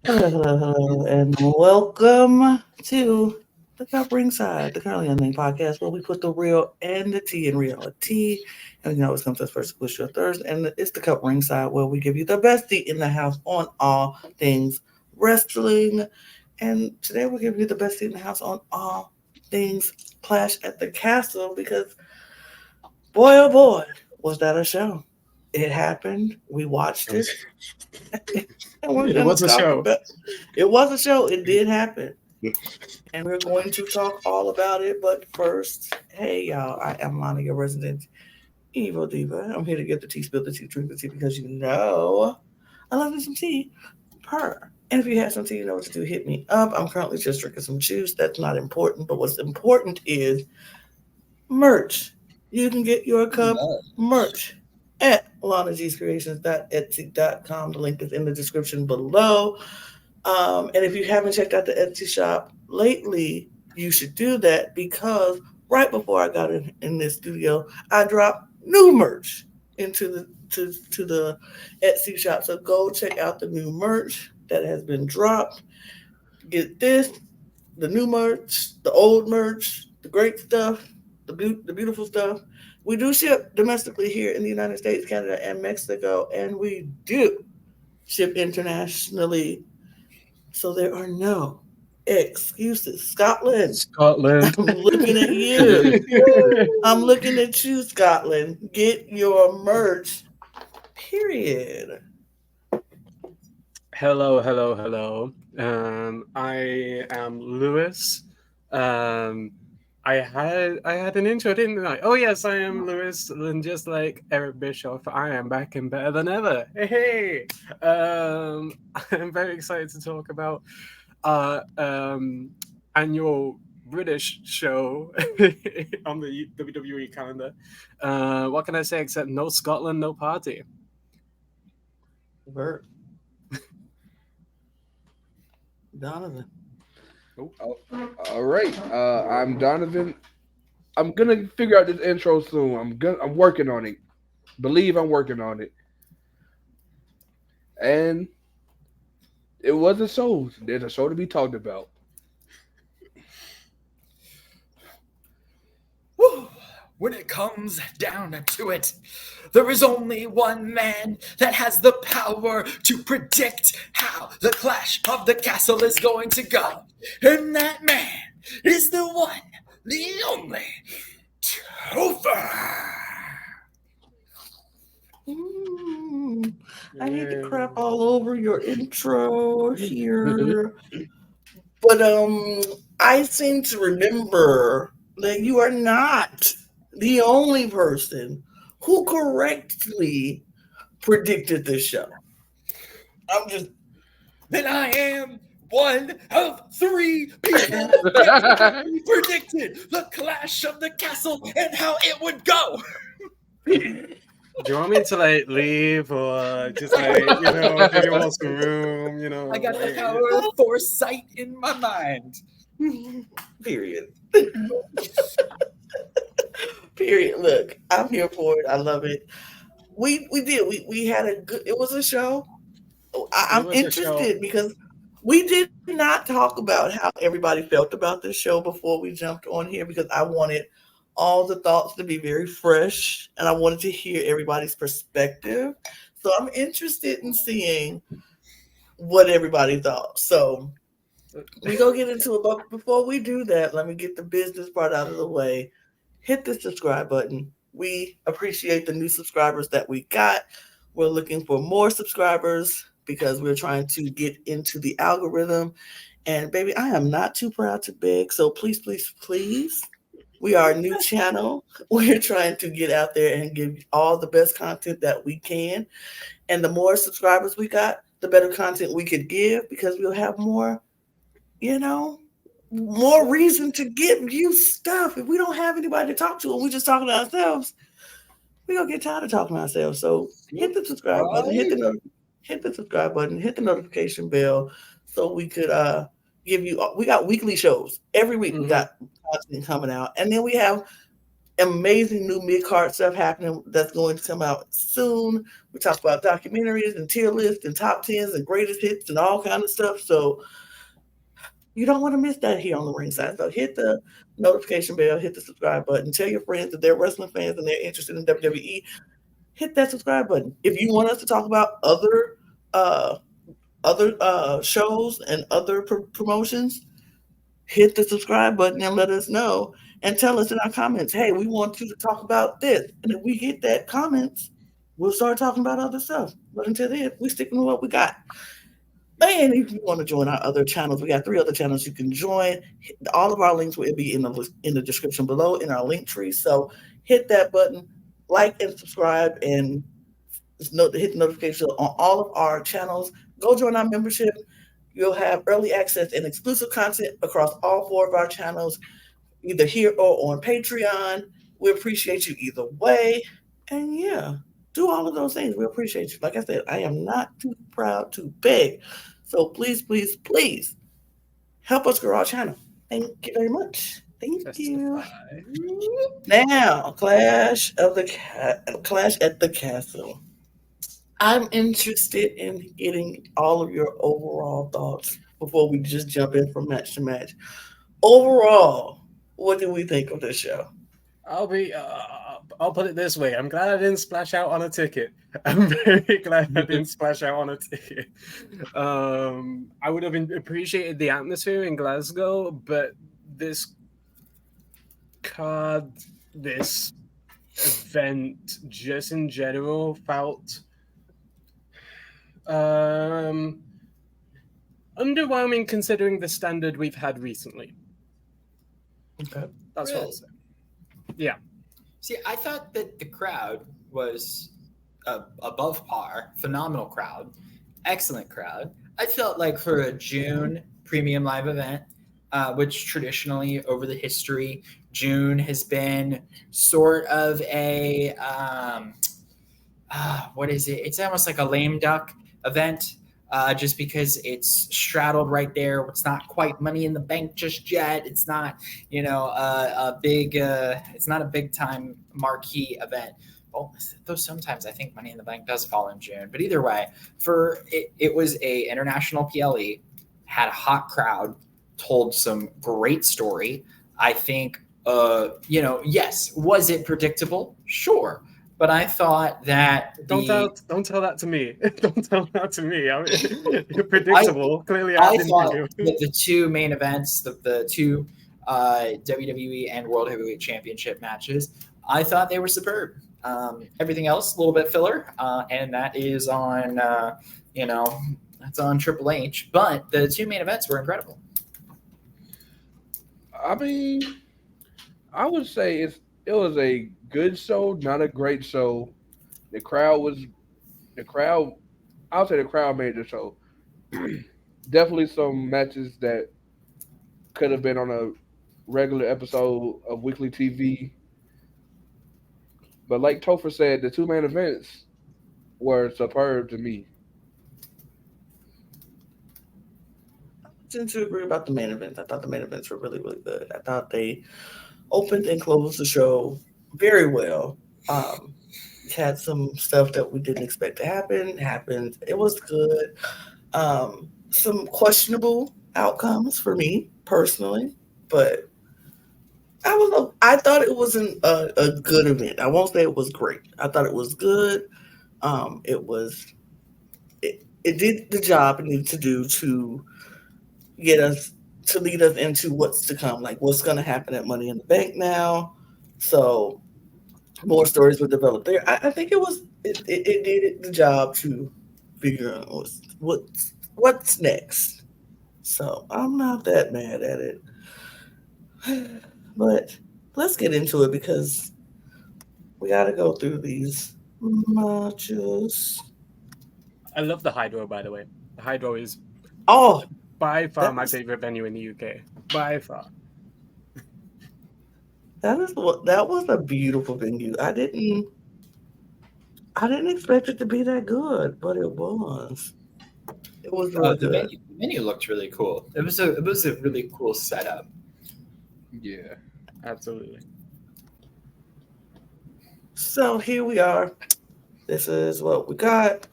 Hello, and welcome to the CUP Ringside, the Currently Unnamed Podcast, where we put the real and the tea in reality. And you know, it comes to us first, push your thirst, and it's the CUP Ringside, where we give you the best seat in the house on all things wrestling. And today we'll give you the best seat in the house on all things Clash at the Castle, because boy, oh boy, was that a show. It happened. We watched it. And we're It going to was a talk show. about it. Was a show. It did happen. And we're going to talk all about it. But first, hey, y'all, I am Lana, your resident evil diva. I'm here to get the tea, spill the tea, drink the tea, because you know I love me some tea. Purr. And if you have some tea, you know what to do. Hit me up. I'm currently just drinking some juice. That's not important. But what's important is merch. You can get your cup merch at lanagcreations.etsy.com. The link is in the description below. And if you haven't checked out the Etsy shop lately, you should do that, because right before I got in this studio, I dropped new merch into the Etsy shop. So go check out the new merch that has been dropped. Get this, the new merch, the old merch, the great stuff, the beautiful stuff. We do ship domestically here in the United States, Canada, and Mexico, and we do ship internationally. So there are no excuses. Scotland, Scotland. I'm looking at you. I'm looking at you, Scotland. Get your merch, period. Hello. I am Lewis. Um, I had an intro, didn't I? Oh yes, I am Lewis, and just like Eric Bischoff, I am back and better than ever. Hey. I'm very excited to talk about our annual British show on the WWE calendar. What can I say except no Scotland, no party? Bert. Donovan. Oh, all right. I'm Donovan. I'm gonna figure out this intro soon. I'm working on it. Believe I'm working on it. And it was a show. There's a show to be talked about. Whew. When it comes down to it, there is only one man that has the power to predict how the Clash of the Castle is going to go. And that man is the one, the only, Topher. I hate to crap all over your intro here. But I seem to remember that you are not the only person who correctly predicted this show. I'm just Then I am one of three people that predicted the Clash of the Castle and how it would go. Do you want me to like leave or just like give you all some room? I got the power of foresight in my mind. period. Period. Look, I'm here for it. I love it. We had a good. It was a show. I'm was a show. interested because we did not talk about how everybody felt about this show before we jumped on here, because I wanted all the thoughts to be very fresh and I wanted to hear everybody's perspective. So I'm interested in seeing what everybody thought. So we go get into it, but before we do that, let me get the business part out of the way. Hit the subscribe button. We appreciate the new subscribers that we got. We're looking for more subscribers because we're trying to get into the algorithm. And baby, I am not too proud to beg. So please, please, please. We are a new channel. We're trying to get out there and give all the best content that we can. And the more subscribers we got, the better content we could give, because we'll have more, more reason to give you stuff. If we don't have anybody to talk to and we're just talking to ourselves, we're gonna get tired of talking to ourselves. So hit the subscribe button, hit the subscribe button, hit the notification bell, so we could give you. We got weekly shows every week. We got content coming out, and then we have amazing new mid-card stuff happening that's going to come out soon. We talk about documentaries and tier lists and top tens and greatest hits and all kind of stuff. So you don't want to miss that here on the ringside. So hit the notification bell, hit the subscribe button, tell your friends that they're wrestling fans and they're interested in WWE. Hit that subscribe button. If you want us to talk about uh, other shows and other promotions, hit the subscribe button and let us know and tell us in our comments, hey, we want you to talk about this. And if we get that comments, we'll start talking about other stuff. But until then, we sticking to what we got. And if you want to join our other channels, we got 3 other channels you can join. All of our links will be in the description below in our link tree. So hit that button, like and subscribe, and hit the notification on all of our channels. Go join our membership. You'll have early access and exclusive content across all 4 of our channels, either here or on Patreon. We appreciate you either way. And yeah, do all of those things. We appreciate you. Like I said, I am not too proud to beg. So please, please, please help us grow our channel. Thank you very much. Thank you. Now, Clash at the Castle. I'm interested in getting all of your overall thoughts before we just jump in from match to match. Overall, what do we think of this show? I'll put it this way. I'm glad I didn't splash out on a ticket. I'm very glad I didn't splash out on a ticket. I would have appreciated the atmosphere in Glasgow, but this event just in general felt underwhelming considering the standard we've had recently. Okay. That's what I'll say. Yeah. See, I thought that the crowd was above par, phenomenal crowd, excellent crowd. I felt like for a June premium live event, which traditionally over the history, June has been sort of a, what is it? It's almost like a lame duck event. Just because it's straddled right there. It's not quite Money in the Bank just yet. It's not, a big, it's not a big time marquee event. Well, though sometimes I think Money in the Bank does fall in June. But either way, it was a international PLE, had a hot crowd, told some great story. I think, yes, was it predictable? Sure. But I thought that don't tell that to me. Don't tell that to me. I mean, you're predictable. Clearly, I didn't thought do. that the 2 main events, the 2 WWE and World Heavyweight Championship matches, I thought they were superb. Everything else, a little bit filler, and that is on, that's on Triple H. But the 2 main events were incredible. I mean, I would say it was a good show, not a great show. The crowd, I'll say the crowd made the show. Definitely some matches that could have been on a regular episode of weekly TV. But like Topher said, the 2 main events were superb to me. I tend to agree about the main events. I thought the main events were really, really good. I thought they opened and closed the show very well. Had some stuff that we didn't expect to happen. Happened. It was good. Some questionable outcomes for me personally, but I thought it was a good event. I won't say it was great. I thought it was good. It did the job it needed to do to lead us into what's to come, like what's going to happen at Money in the Bank now. So more stories were developed there. I think it did the job to figure out what's next. So I'm not that mad at it. But let's get into it because we got to go through these matches. I love the Hydro, by the way. The Hydro is by far my favorite venue in the UK. By far. That was a beautiful venue. I didn't expect it to be that good, but it was. It was really good. The venue looked really cool. It was a really cool setup. Yeah, absolutely. So here we are. This is what we got.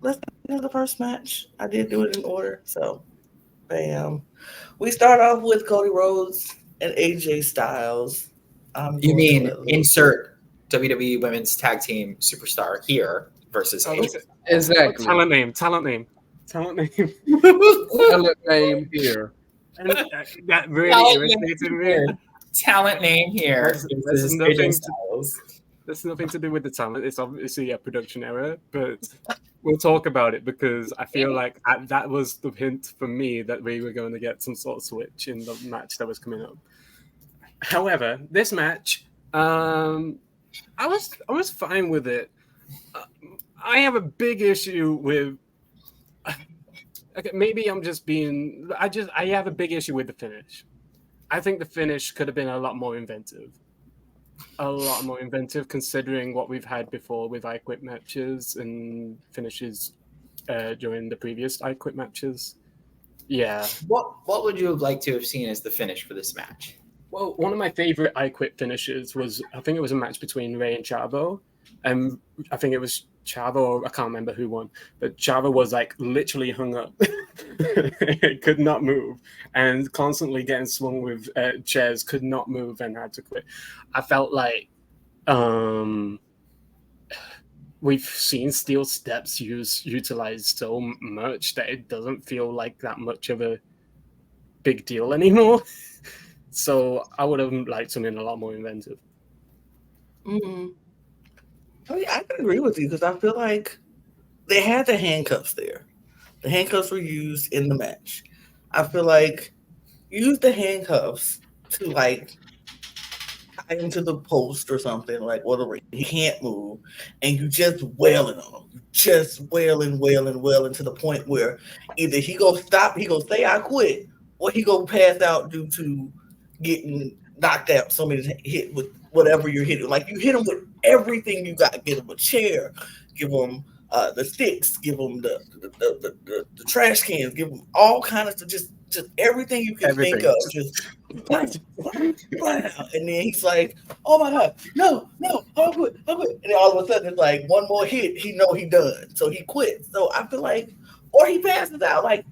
Let's get into the first match. I did do it in order, so bam. We start off with Cody Rhodes and AJ Styles. I'm You going to mean let Lou- insert WWE Women's Tag Team Superstar here versus Oh, AJ. Exactly. Talent name. Talent name. Talent name here. And that really Talent irritated me. here. Talent name here. That's versus nothing AJ to- Styles. That's nothing to do with the talent. It's obviously a production error, but we'll talk about it because I feel like that was the hint for me that we were going to get some sort of switch in the match that was coming up. However, this match, I was fine with it. I have a big issue with. Okay, maybe I'm just being. I have a big issue with the finish. I think the finish could have been a lot more inventive. Considering what we've had before with I Quit matches and finishes during the previous I Quit matches. Yeah. What would you have liked to have seen as the finish for this match? Well, one of my favorite I Quit finishes was, I think it was a match between Ray and Chavo. And I think it was Chavo, I can't remember who won, but Chavo was like literally hung up. Could not move and constantly getting swung with chairs, could not move and had to quit. I felt like we've seen steel steps utilized so much that it doesn't feel like that much of a big deal anymore. So I would have liked something a lot more inventive. Mm-hmm. I mean, I can agree with you because I feel like they had the handcuffs there. The handcuffs were used in the match. I feel like use the handcuffs to like tie him to the post or something, like whatever. He can't move, and you just wailing on him. You just wailing to the point where either he go stop, he go say I quit, or he go pass out due to getting knocked out. Somebody's hit with whatever you're hitting. Like you hit him with everything you got. Give him a chair, give him the sticks, give them the trash cans, give them all kinds of just everything you can think of. Just blah, blah, blah. And then he's like, "Oh my God, no, I'll quit." And then all of a sudden it's like one more hit, he know he done, so he quits. So I feel like, or he passes out. Like,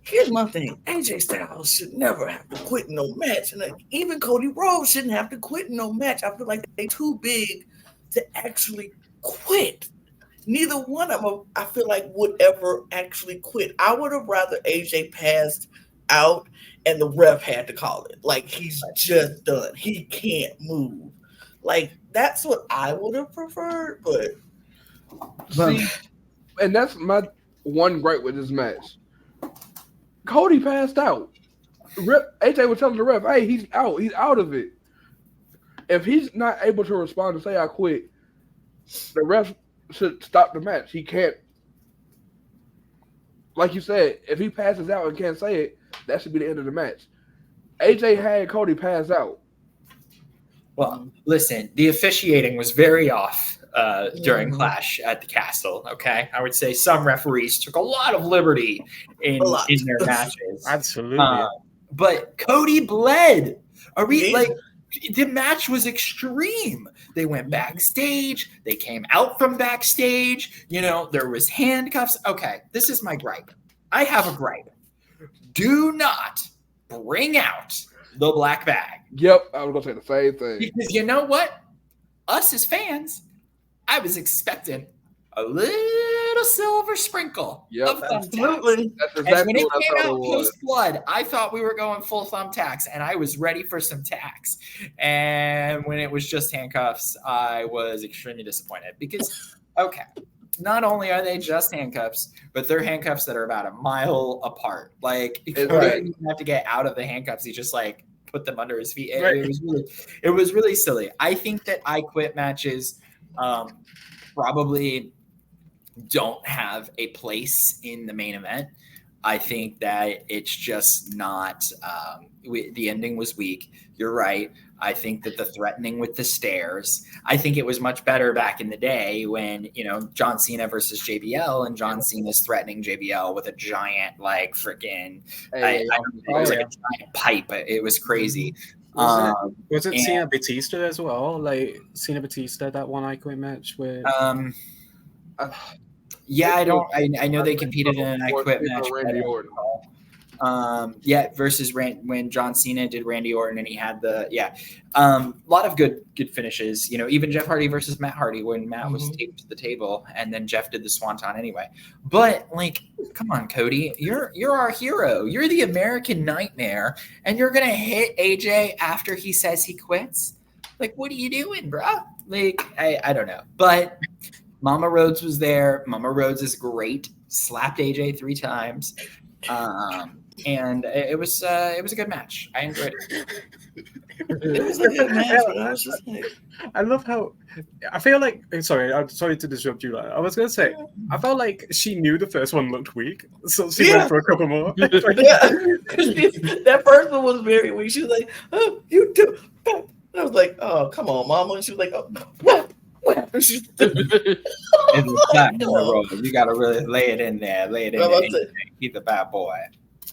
here's my thing: AJ Styles should never have to quit no match, and like, even Cody Rhodes shouldn't have to quit no match. I feel like they're too big to actually quit. Neither one of them, I feel like, would ever actually quit. I would have rather AJ passed out and the ref had to call it. Like, he's just done. He can't move. Like, that's what I would have preferred, but... See, and that's my one gripe with this match. Cody passed out. AJ was telling the ref, hey, he's out. He's out of it. If he's not able to respond and say, I quit, the ref should stop the match. He can't, like you said, if he passes out and can't say it, that should be the end of the match. AJ had Cody pass out. Well, listen, the officiating was very off during Clash at the Castle. Okay, I would say some referees took a lot of liberty in their matches. Absolutely. But Cody bled. The match was extreme. They went backstage. They came out from backstage. There was handcuffs. Okay, this is my gripe. I have a gripe. Do not bring out the black bag. Yep, I was going to say the same thing. Because you know what? Us as fans, I was expecting a little silver sprinkle of thumbtacks. Absolutely. That's exactly And when it what I came thought out it was. post-blood, I thought we were going full thumbtacks, and I was ready for some tacks. And when it was just handcuffs, I was extremely disappointed because, okay, not only are they just handcuffs, but they're handcuffs that are about a mile apart. Like, you didn't even have to get out of the handcuffs. You just, like, put them under his feet. Right. It was really silly. I think that I Quit matches probably don't have a place in the main event. I think that it's just not the ending was weak. You're right. I think that the threatening with the stairs, I think it was much better back in the day when, John Cena versus JBL, and John Cena's threatening JBL with a giant, like, freaking, it was like a giant pipe. It was crazy. Was it and- Cena Batista as well? Like Cena Batista, that one I Quit match with. Yeah, I know they competed in an I Quit match. Randy Orton. Versus when John Cena did Randy Orton, and he had a lot of good finishes. You know, even Jeff Hardy versus Matt Hardy when Matt was taped to the table, and then Jeff did the Swanton anyway. But like, come on, Cody, you're our hero. You're the American Nightmare, and you're gonna hit AJ after he says he quits. Like, what are you doing, bruh? Like, I don't know, but Mama Rhodes was there. Mama Rhodes is great. Slapped AJ 3 times. And it was a good match. I enjoyed it. It was a good match, but I was just like, I love how I feel like. Sorry, I'm sorry to disrupt you. I was gonna say I felt like she knew the first one looked weak, so she went for a couple more. yeah, that first one was very weak. She was like, "Oh, you do." And I was like, "Oh, come on, Mama." And she was like, "Oh, what?" And she's And the clap in the road. You got to really lay it in there. Keep the bad boy.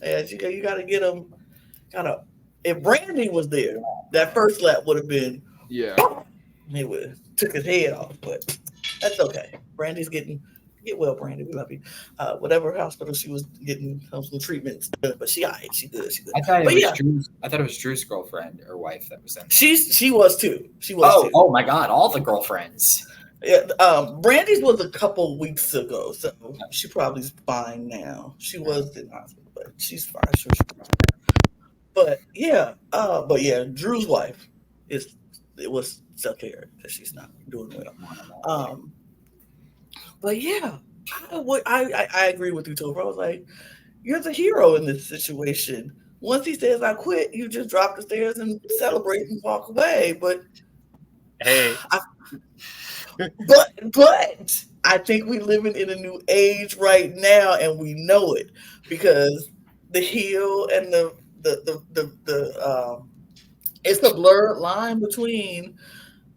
Yeah, you got to get him. If Brandy was there, that first lap would have been. Yeah. He would have took his head off, but that's okay. Brandy's get well, Brandy. We love you. Whatever hospital she was getting some treatments, but she all right. She good. I thought it was Drew's girlfriend or wife that was in. She was too. She was. Too. Oh my God! All the girlfriends. Yeah, Brandy's was a couple weeks ago, so she probably's fine now. She was in hospital, but she's fine. Sure, she's fine. But yeah, Drew's wife was stuck here because she's not doing well. But yeah, I agree with you, Topher. I was like, you're the hero in this situation. Once he says I quit, you just drop the stairs and celebrate and walk away. But hey. But I think we're living in a new age right now, and we know it because the heel and the it's a blurred line between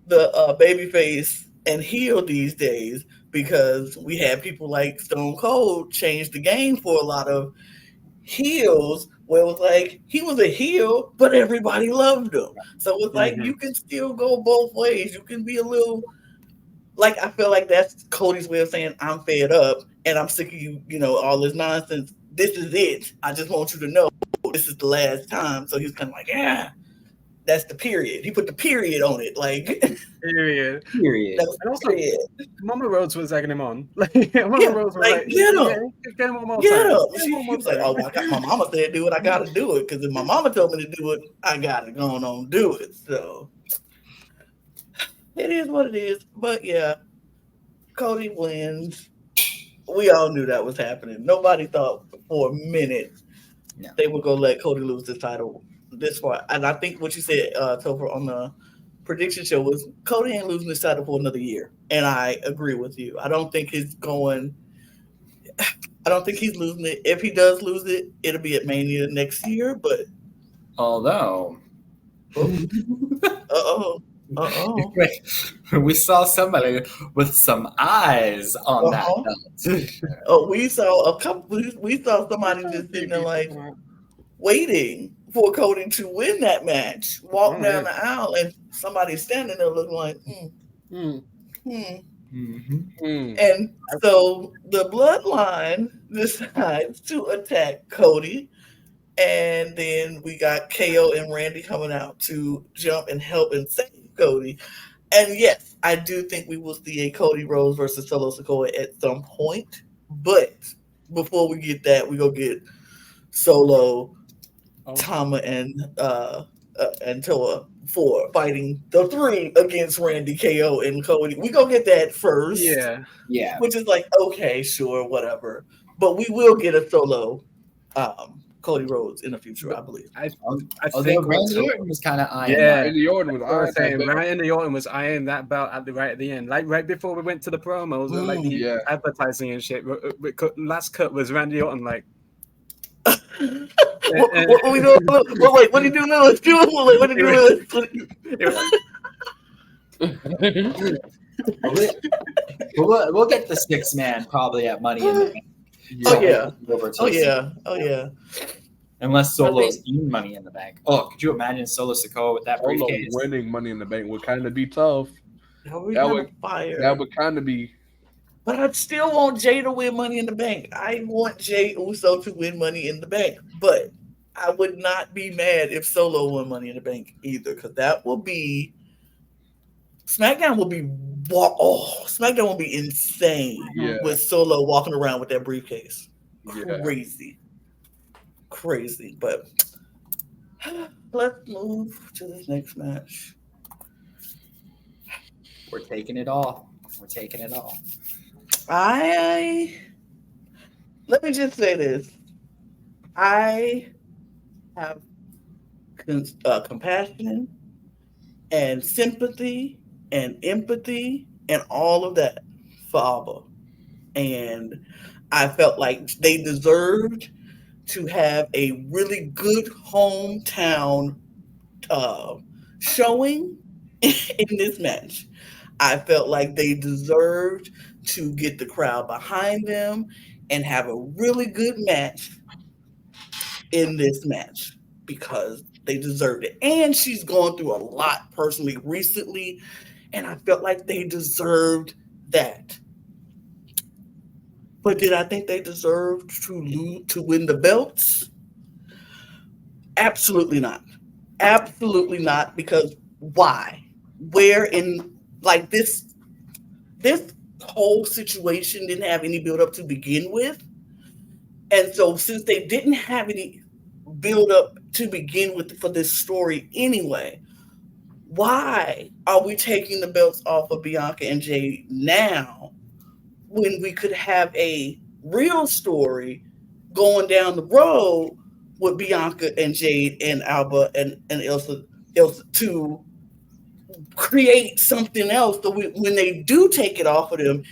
the babyface and heel these days because we have people like Stone Cold change the game for a lot of heels where it was like he was a heel, but everybody loved him. So it's like you can still go both ways. You can be a little. Like, I feel like that's Cody's way of saying, I'm fed up and I'm sick of you, all this nonsense. This is it. I just want you to know this is the last time. So he's kind of like, yeah, that's the period. He put the period on it. Like, period. And also, Mama Rhodes was egging him on. Mama Rhodes was like, get him one more time. She was like, oh, my mama said do it. I got to do it. Because if my mama told me to do it, I got to go on do it. So. It is what it is. But yeah, Cody wins. We all knew that was happening. Nobody thought for a minute they were going to let Cody lose the title this far. And I think what you said, Topher, on the prediction show was Cody ain't losing this title for another year. And I agree with you. I don't think he's losing it. If he does lose it, it'll be at Mania next year. But although. Uh-oh. We saw somebody with some eyes on that belt. We saw we saw somebody just sitting there like waiting for Cody to win that match, walk down the aisle, and somebody standing there looking like, And so the bloodline decides to attack Cody. And then we got KO and Randy coming out to jump and help and save Cody. And yes, I do think we will see a Cody Rhodes versus Solo Sikoa at some point. But before we get that, we go get Solo, Tama, and Toa for fighting the 3 against Randy, KO, and Cody. We go get that first. Yeah. Which is like, okay, sure, whatever. But we will get a Solo Cody Rhodes in the future, I believe. I think Randy Orton was kind of eyeing. Yeah, Randy Orton was eyeing. Randy Orton was eyeing that belt right at the end, like right before we went to the promos, like the advertising and shit. Last cut was Randy Orton, like. What we doing? Wait, what are you doing now? What are you doing? We'll get the 6-man probably at Money in the Bank. Oh yeah. Unless Solo's in Money in the Bank. Oh, could you imagine Solo Sikoa with that Solo briefcase? winning Money in the Bank would kind of be tough. That would be That kind would of fire. That would kind of be. But I'd still want Jay to win Money in the Bank. I want Jay Uso to win Money in the Bank. But I would not be mad if Solo won Money in the Bank either, because that will be SmackDown will be SmackDown will be insane with Solo walking around with that briefcase. Crazy. But let's move to this next match. We're taking it all. Let me just say this. I have compassion and sympathy and empathy and all of that for Abba. And I felt like they deserved to have a really good hometown showing in this match. I felt like they deserved to get the crowd behind them and have a really good match in this match because they deserved it. And she's gone through a lot personally recently, and I felt like they deserved that. But did I think they deserved to win the belts? Absolutely not. Absolutely not, because why? Where in like this whole situation didn't have any build up to begin with. And so since they didn't have any build up to begin with for this story anyway, why are we taking the belts off of Bianca and Jade now when we could have a real story going down the road with Bianca and Jade and Alba and Elsa to create something else? So when they do take it off of them,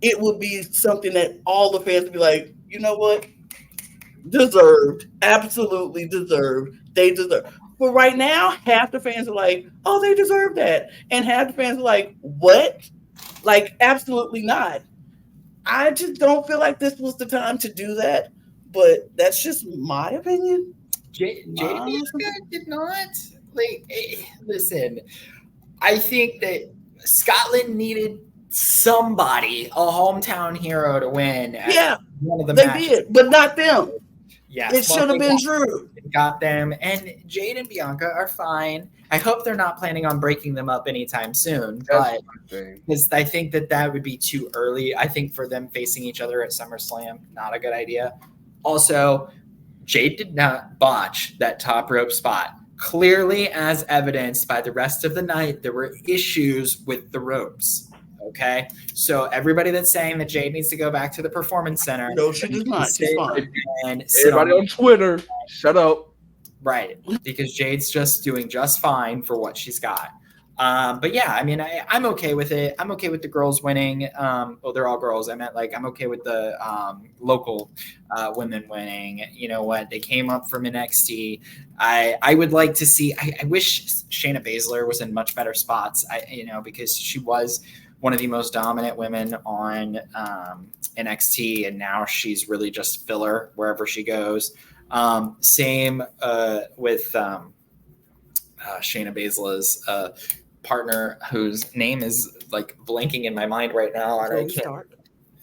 it would be something that all the fans would be like, you know what? Deserved. Absolutely deserved. They deserve. But right now, half the fans are like, oh, they deserve that. And half the fans are like, what? Like, absolutely not. I just don't feel like this was the time to do that. But that's just my opinion. Jade did not. Listen, I think that Scotland needed somebody, a hometown hero, to win. Yeah, one of the they matches. did, but not them. Yeah, it should have been Drew. Got them, and Jade and Bianca are fine. I hope they're not planning on breaking them up anytime soon, but because I think that would be too early. I think for them facing each other at SummerSlam, not a good idea. Also, Jade did not botch that top rope spot. Clearly, as evidenced by the rest of the night, there were issues with the ropes. Okay, so everybody that's saying that Jade needs to go back to the Performance Center. No, she does not. She's fine. And everybody on Twitter, shut up. Right, because Jade's just doing just fine for what she's got. But yeah, I mean, I'm okay with it. I'm okay with the girls winning. Well, they're all girls. I meant I'm okay with the local women winning. You know what? They came up from NXT. I would like to see. I wish Shayna Baszler was in much better spots. Because she was one of the most dominant women on NXT, and now she's really just filler wherever she goes. Same with Shayna Baszler's partner, whose name is blanking in my mind right now.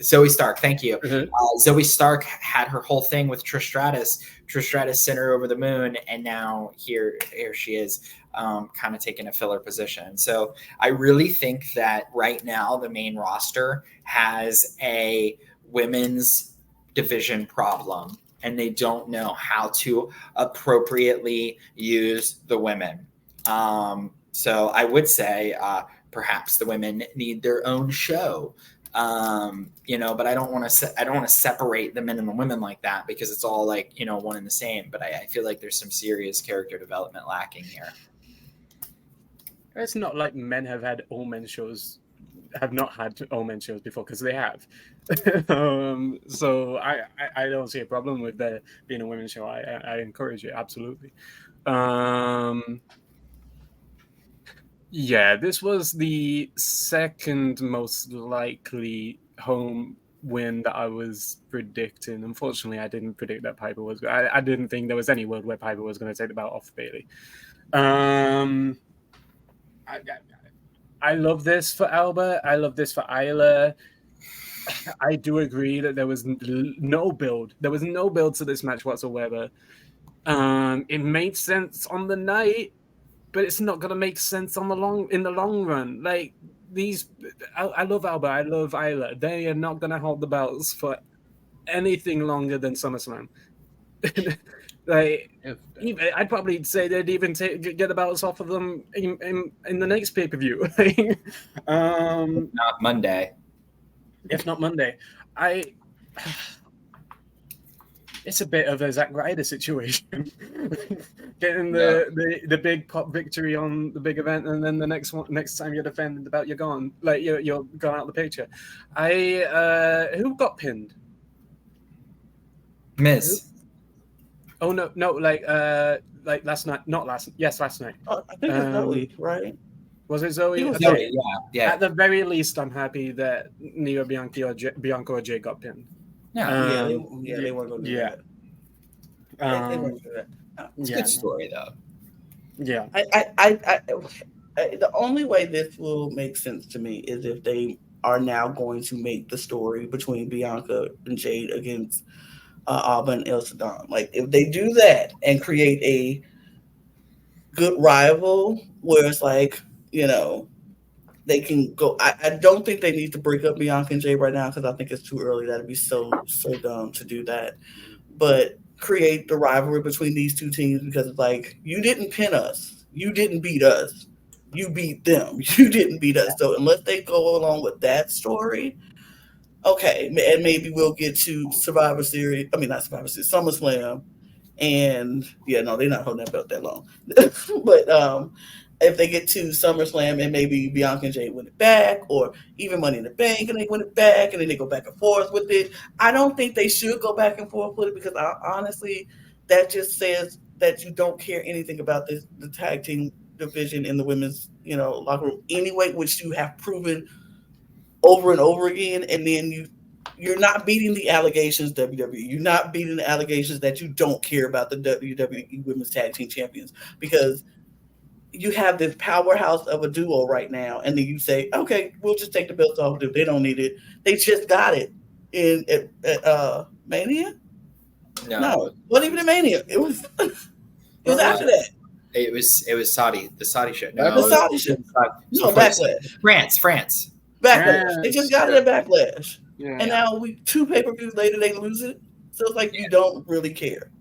Zoe Stark, thank you. Mm-hmm. Zoe Stark had her whole thing with Trish Stratus. Trish Stratus sent her over the moon, and now here she is, kind of taking a filler position. So I really think that right now the main roster has a women's division problem, and they don't know how to appropriately use the women. So I would say perhaps the women need their own show. But I don't want to separate the men and the women like that, because it's all one and the same. But I feel like there's some serious character development lacking here. It's not like men have not had all men shows before, because they have. So I don't see a problem with that being a women's show. I encourage it, absolutely. Yeah, this was the second most likely home win that I was predicting. Unfortunately, I didn't predict that Piper was. I didn't think there was any world where Piper was going to take the belt off Bailey. I love this for Albert. I love this for Isla. I do agree that there was no build. There was no build to this match whatsoever. It made sense on the night, but it's not gonna make sense in the long run. Like I love Albert. I love Isla. They are not gonna hold the belts for anything longer than SummerSlam. I'd probably say they'd even get the belts off of them in the next pay-per-view. Not Monday. If not Monday. It's a bit of a Zack Ryder situation. Getting the big pop victory on the big event, and then the next time you're defending the belt, you're gone. Like you're gone out of the picture. Who got pinned? Miz. Oh no, like last night. Last night. Oh, I think it's Zoe, right? Was it Zoe? It was Zoe, yeah. At the very least, I'm happy that Nia Bianca or Jay got pinned. Yeah. They weren't going to do yeah. that. They weren't going to do that. It's a good story, though. Yeah. The only way this will make sense to me is if they are now going to make the story between Bianca and Jade against Alba and El Saddam. Like, if they do that and create a good rival where it's like, they can go. I don't think they need to break up Bianca and Jay right now because I think it's too early. That'd be so dumb to do that. But create the rivalry between these two teams because it's like, you didn't pin us. You didn't beat us. You beat them. You didn't beat us. So unless they go along with that story, okay, and maybe we'll get to Survivor Series. I mean, not Survivor Series, SummerSlam. And they're not holding that belt that long. But if they get to SummerSlam and maybe Bianca and Jay win it back, or even Money in the Bank and they win it back, and then they go back and forth with it. I don't think they should go back and forth with it because honestly, that just says that you don't care anything about the tag team division in the women's locker room anyway, which you have proven over and over again. And then you're not beating the allegations, WWE. You're not beating the allegations that you don't care about the WWE Women's Tag Team Champions because you have this powerhouse of a duo right now, and then you say, okay, we'll just take the belts off them. They don't need it. They just got it at Mania? No, it wasn't even a Mania. It was after that. It was Saudi, the Saudi shit. The Saudi shit. No, Backlash. France. Backlash. They just got it at Backlash. Yeah. And now 2 pay-per-views later, they lose it. So it's like, you don't really care.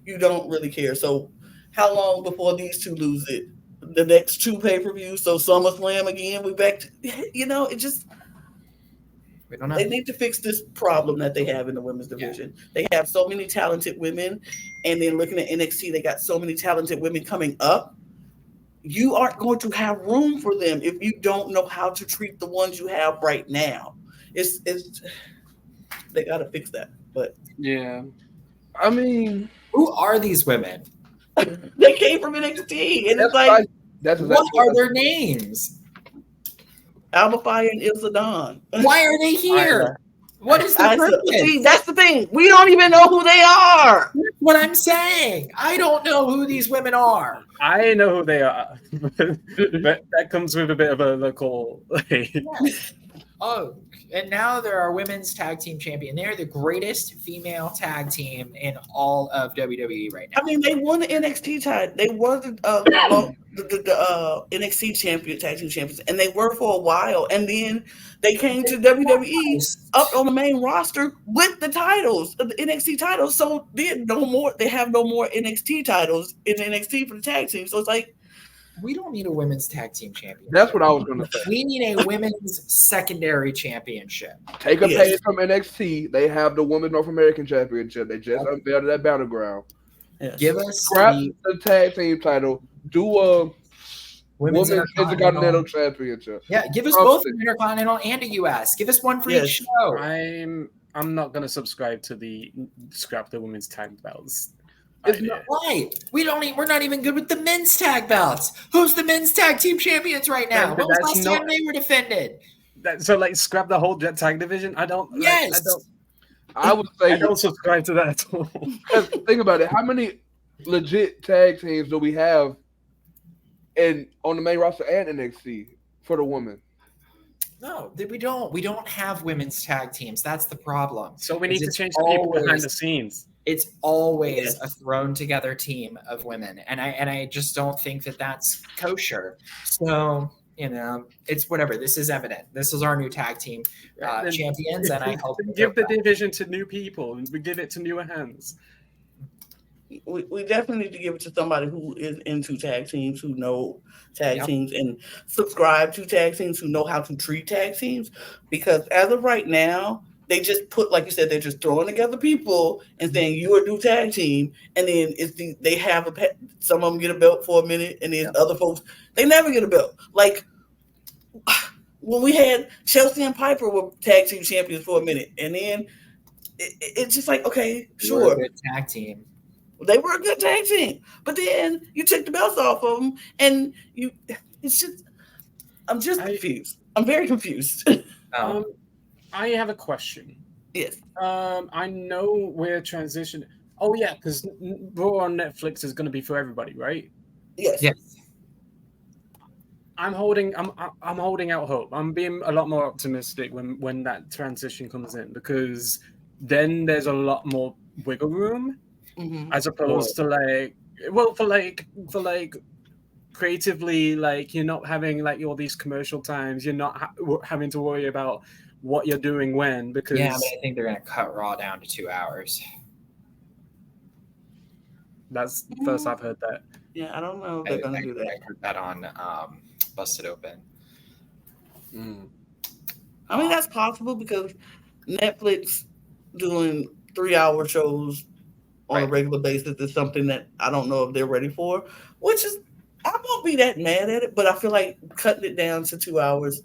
You don't really care. So how long before these two lose it? The next 2 pay-per-views, so SummerSlam again. We back to, it just. We don't know. They need to fix this problem that they have in the women's division. Yeah. They have so many talented women, and then looking at NXT, they got so many talented women coming up. You aren't going to have room for them if you don't know how to treat the ones you have right now. It's they got to fix that. But yeah, I mean, who are these women? They came from NXT, and it's like. What are their names? Alba Fire and Ilsa Dawn. Why are they here? What is the purpose? See, that's the thing. We don't even know who they are. That's what I'm saying. I don't know who these women are. I know who they are. But that comes with a bit of a local. Oh, and now they're our women's tag team champion. They're the greatest female tag team in all of WWE right now. I mean, they won the NXT title. They won the NXT tag team champions, and they were for a while. And then they came to WWE up on the main roster with the titles, the NXT titles. So they have no more NXT titles in NXT for the tag team. So it's like, we don't need a women's tag team championship. That's what I was going to say. We need a women's secondary championship. Take a page from NXT. They have the Women's North American Championship. They just unveiled that battleground. Yes. Give us the tag team title. Do a Women's Intercontinental Championship. Yeah, give us both an Intercontinental and a US. Give us one for each show. I'm not going to subscribe to the scrap the women's tag belts. It's not right. We're not even good with the men's tag belts. Who's the men's tag team champions right now? When was the last time they were defended? So like scrap the whole tag division. I don't like. Yes. I would say I don't subscribe to that at all. because think about it. How many legit tag teams do we have in on the main roster and NXT for the women? No, we don't. We don't have women's tag teams. That's the problem. So we need Is to it's change the people behind always- the scenes. It's always a thrown together team of women, and I just don't think that that's kosher. So it's whatever. This is evident. This is our new tag team Then- champions, and I hope that give the they're- division to new people and we give it to newer hands. We definitely need to give it to somebody who is into tag teams, who know tag Yep. teams and subscribe to tag teams, who know how to treat tag teams. Because as of right now, they just put, like you said, they're just throwing together people and saying you are a new tag team, and then they have some of them get a belt for a minute, and then other folks they never get a belt. Like when we had Chelsea and Piper were tag team champions for a minute, and then it's just like, okay, we're sure, a good tag team. they were a good tag team, but then you took the belts off of them, and it's just, I'm just confused. I'm very confused. I have a question. Yes. I know we're transitioning. Oh yeah, because Raw on Netflix is going to be for everybody, right? Yes. Yes. I'm holding out hope. I'm being a lot more optimistic when that transition comes in, because then there's a lot more wiggle room, as opposed to for creatively, like you're not having like all these commercial times. You're not having to worry about what you're doing when, because Yeah, but I think they're going to cut Raw down to 2 hours. that's the first I've heard that. Yeah, I don't know if they're going to do that. I heard that on Busted Open. I mean, that's possible because Netflix doing 3-hour shows on a regular basis is something that I don't know if they're ready for, which is, I won't be that mad at it, but I feel like cutting it down to 2 hours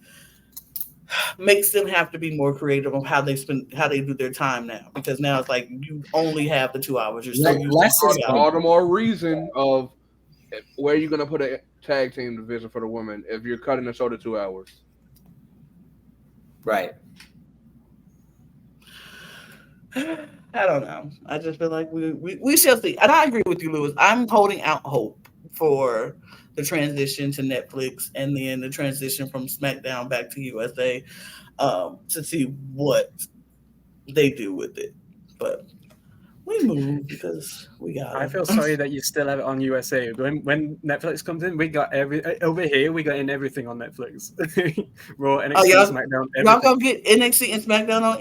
makes them have to be more creative on how they do their time now, because now it's like you only have the 2 hours. You're still Less is all the more reason of where you're going to put a tag team division for the women if you're cutting the show to 2 hours. Right. I don't know. I just feel like we shall see. And I agree with you, Lewis. I'm holding out hope for the transition to Netflix and then the transition from SmackDown back to USA to see what they do with it. But we move because we got it. I feel sorry that you still have it on USA. When Netflix comes in, we got over here. We got in everything on Netflix. Raw, NXT, SmackDown. Everything. Y'all gonna get NXT and SmackDown on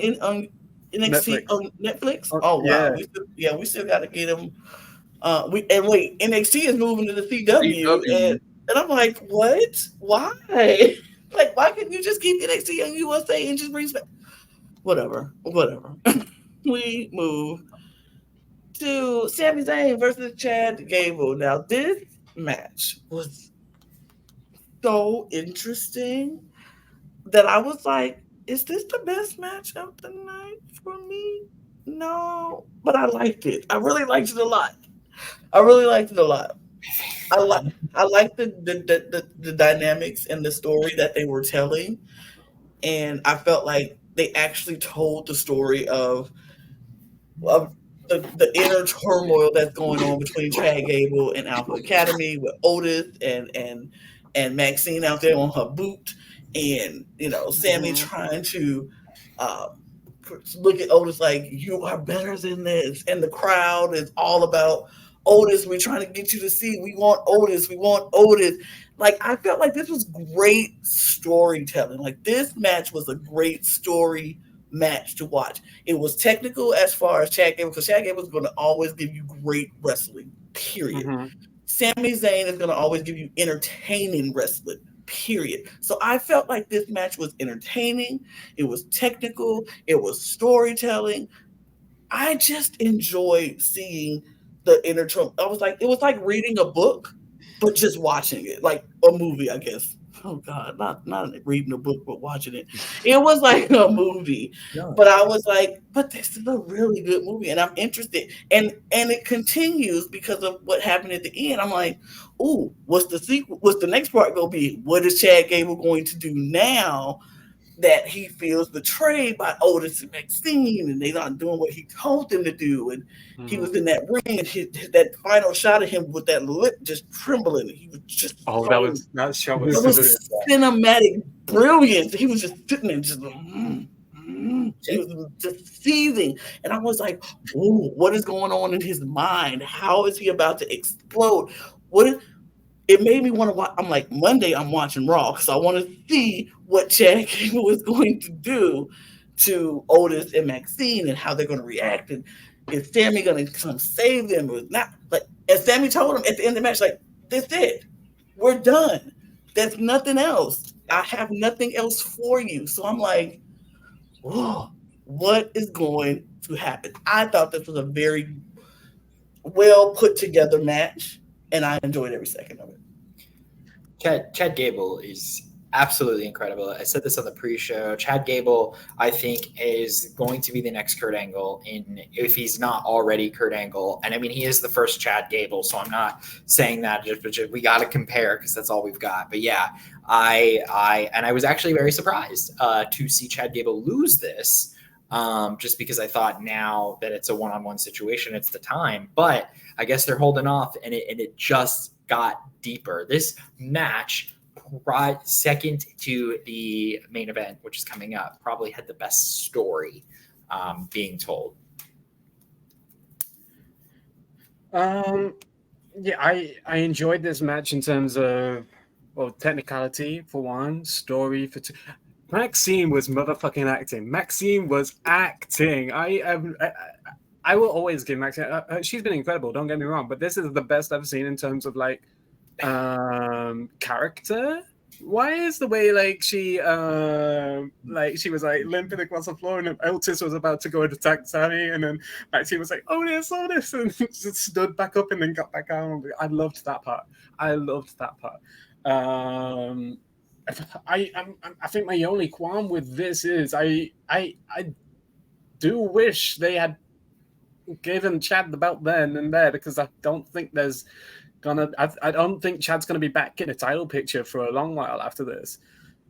NXT Netflix. on Netflix? Oh, wow! We still got to get them. NXT is moving to the CW. And I'm like, what? Why? Like, why couldn't you just keep NXT on USA and just bring back? Whatever. We move to Sami Zayn versus Chad Gable. Now, this match was so interesting that I was like, is this the best match of the night for me? No, but I liked it. I really liked it a lot. I like the dynamics and the story that they were telling, and I felt like they actually told the story of the inner turmoil that's going on between Chad Gable and Alpha Academy with Otis and Maxine out there on her boot, and Sammy trying to look at Otis like, you are better than this, and the crowd is all about Otis. We're trying to get you to see. We want Otis. Like, I felt like this was great storytelling. Like, this match was a great story match to watch. It was technical as far as Chad Gable, because Chad Gable is going to always give you great wrestling, period. Sami Zayn is going to always give you entertaining wrestling, period. So I felt like this match was entertaining. It was technical. It was storytelling. I just enjoyed seeing the inner turmoil. It was like reading a book, but just watching it, like a movie, I guess. Oh God, not reading a book, but watching it. It was like a movie. No. But I was like, but this is a really good movie, and I'm interested. And it continues because of what happened at the end. I'm like, ooh, what's the sequel? What's the next part gonna be? What is Chad Gable going to do now that he feels betrayed by Otis and Maxine, and they're not doing what he told them to do. And he was in that ring, and that final shot of him with that lip just trembling. He was just Oh, so, that shot it was so good. was cinematic brilliance. He was just sitting there, just he was just seething, and I was like, "Ooh, what is going on in his mind? How is he about to explode? What is?" It made me want to watch. I'm like, Monday, I'm watching Raw because I want to see what Chad Gable is going to do to Otis and Maxine and how they're going to react. And is Sammy going to come save them or not? Like, as Sammy told him at the end of the match, like, that's it. We're done. There's nothing else. I have nothing else for you. So I'm like, oh, what is going to happen? I thought this was a very well put together match, and I enjoyed every second of it. Chad Gable is absolutely incredible. I said this on the pre-show. Chad Gable, I think, is going to be the next Kurt Angle, if he's not already Kurt Angle. And I mean, he is the first Chad Gable, so I'm not saying that just we got to compare because that's all we've got. But yeah, I was actually very surprised to see Chad Gable lose this, just because I thought now that it's a one-on-one situation, it's the time. But I guess they're holding off, and it just got deeper. This match, second to the main event, which is coming up, probably had the best story being told. Yeah, I enjoyed this match in terms of, well, technicality for one, story for two. Maxine was motherfucking acting. Maxine was acting. I will always give Maxine. She's been incredible. Don't get me wrong, but this is the best I've seen in terms of like character. Why is the way like she was like limping across the floor, and Otis was about to go and attack Sammy, and then Maxine was like, Otis, and just stood back up and then got back down. I loved that part. I think my only qualm with this is I do wish they had given Chad the belt then and there, because I don't think there's I don't think Chad's gonna be back in a title picture for a long while after this.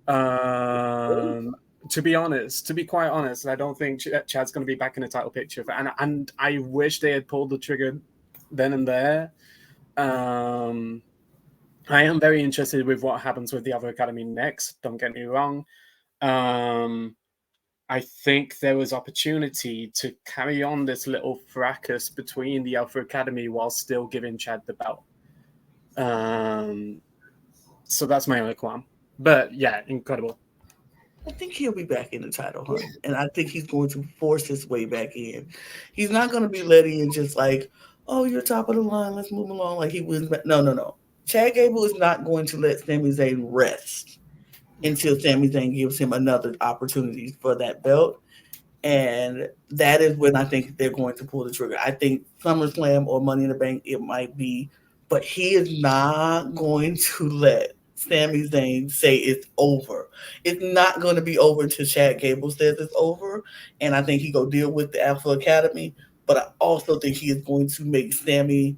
To be quite honest, I don't think Chad's gonna be back in a title picture, and I wish they had pulled the trigger then and there. I am very interested with what happens with the other academy next. Don't get me wrong. I think there was opportunity to carry on this little fracas between the Alpha Academy while still giving Chad the belt. So that's my only qualm. But yeah, incredible. I think he'll be back in the title hunt, and I think he's going to force his way back in. He's not going to be let in just like, oh, you're top of the line, let's move along. Like he wins back. No. Chad Gable is not going to let Sami Zayn rest until Sami Zayn gives him another opportunity for that belt. And that is when I think they're going to pull the trigger. I think SummerSlam or Money in the Bank, it might be, but he is not going to let Sami Zayn say it's over. It's not going to be over until Chad Gable says it's over. And I think he go deal with the Alpha Academy. But I also think he is going to make Sami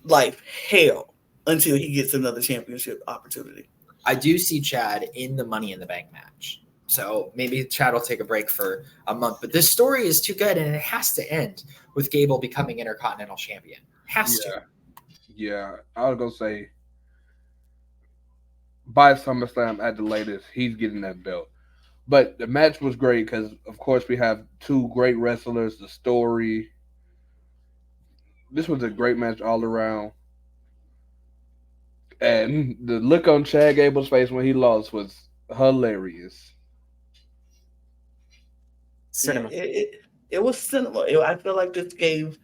life hell until he gets another championship opportunity. I do see Chad in the Money in the Bank match. So maybe Chad will take a break for a month. But this story is too good, and it has to end with Gable becoming Intercontinental Champion. Has to. Yeah, I was going to say, by SummerSlam at the latest, he's getting that belt. But the match was great because, of course, we have two great wrestlers, the story. This was a great match all around. And the look on Chad Gable's face when he lost was hilarious. Cinema. It was cinema. I feel like this gave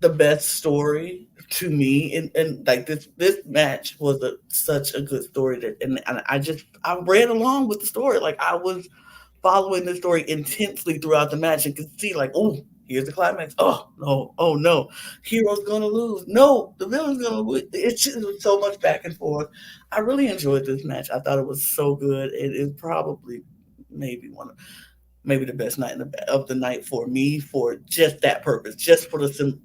the best story to me, and like this match was such a good story and I read along with the story. Like I was following the story intensely throughout the match and could see like, oh, here's the climax. Oh no, hero's gonna lose. No, the villain's gonna lose. It's just so much back and forth. I really enjoyed this match. I thought it was so good. It is probably maybe the best night of the night for me, for just that purpose, just for the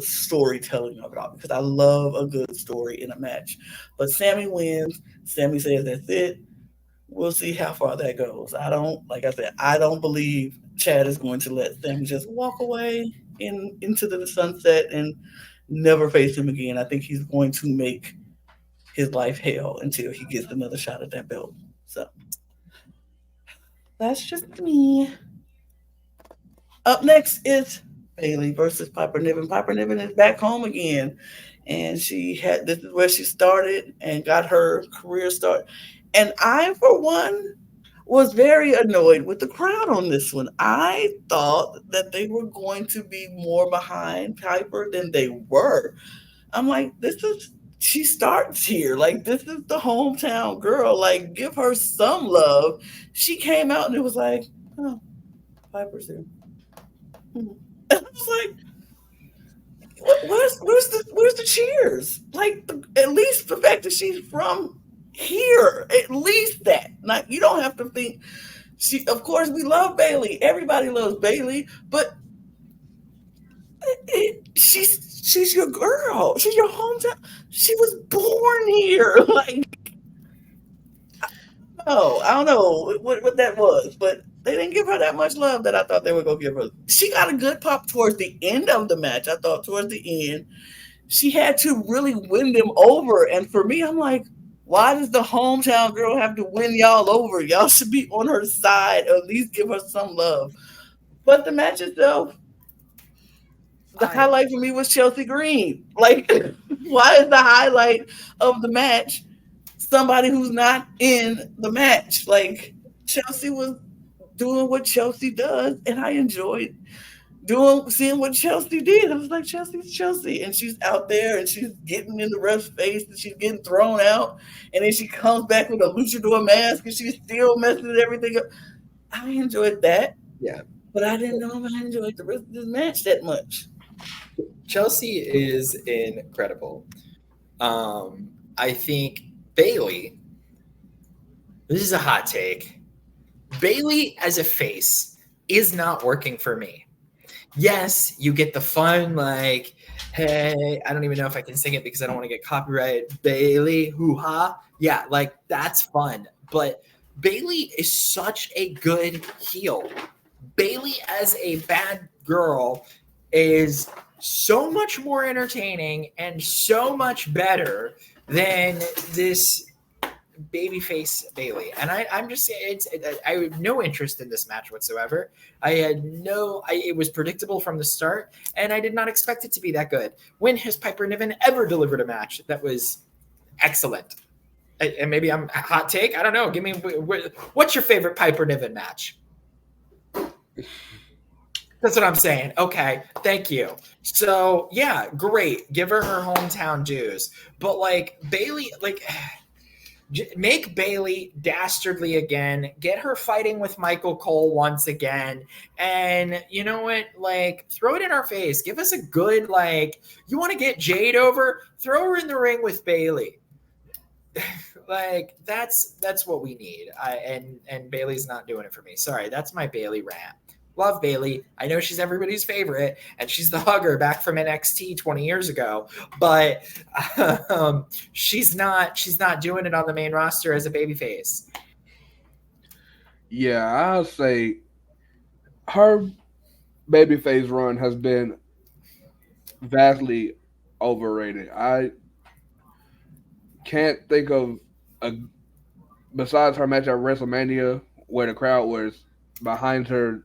storytelling of it all, because I love a good story in a match. But Sammy wins. Sammy says that's it. we'll see how far that goes. I don't, like I said, I don't believe Chad is going to let them just walk away into the sunset and never face him again. I think he's going to make his life hell until he gets another shot at that belt. So that's just me. Up next is Bailey versus Piper Niven. Piper Niven is back home again, and this is where she started and got her career start. And I, for one, was very annoyed with the crowd on this one. I thought that they were going to be more behind Piper than they were. I'm like, she starts here. Like, this is the hometown girl. Like, give her some love. She came out and it was like, oh, Piper's here. And I was like, where's the cheers? Like, at least the fact that she's from here, at least that. Like, you don't have to think. Of course, we love Bailey. Everybody loves Bailey, but she's your girl. She's your hometown. She was born here. Like, oh, I don't know what that was, but they didn't give her that much love that I thought they were going to give her. She got a good pop towards the end of the match. I thought towards the end, she had to really win them over. And for me, I'm like, why does the hometown girl have to win y'all over? Y'all should be on her side, or at least give her some love. But the match itself, the highlight for me was Chelsea Green. Like, why is the highlight of the match somebody who's not in the match? Like, Chelsea was doing what Chelsea does, and I enjoyed seeing what Chelsea did. I was like, Chelsea's Chelsea, and she's out there and she's getting in the ref's face and she's getting thrown out, and then she comes back with a luchador mask and she's still messing everything up. I enjoyed that, Yeah, but I didn't know if I enjoyed the rest of this match that much. Chelsea is incredible. I think Bailey. This is a hot take. Bailey as a face is not working for me. Yes, you get the fun, like, hey, I don't even know if I can sing it because I don't want to get copyright. Bailey, hoo-ha. Yeah, like, that's fun. But Bailey is such a good heel. Bailey as a bad girl is so much more entertaining and so much better than this babyface Bailey. And I'm just saying, I have no interest in this match whatsoever. It was predictable from the start, and I did not expect it to be that good. When has Piper Niven ever delivered a match that was excellent? And maybe I'm a hot take. I don't know. Give me, what's your favorite Piper Niven match? That's what I'm saying. Okay, thank you. So yeah, great. Give her hometown dues. But like Bailey, like, make Bailey dastardly again. Get her fighting with Michael Cole once again. And you know what? Like, throw it in our face. Give us a good, like, you want to get Jade over? Throw her in the ring with Bailey. Like, that's what we need. And Bailey's not doing it for me. Sorry, that's my Bailey rant. Love Bailey. I know she's everybody's favorite, and she's the hugger back from NXT 20 years ago. But she's not doing it on the main roster as a babyface. Yeah, I'll say her babyface run has been vastly overrated. I can't think of besides her match at WrestleMania where the crowd was behind her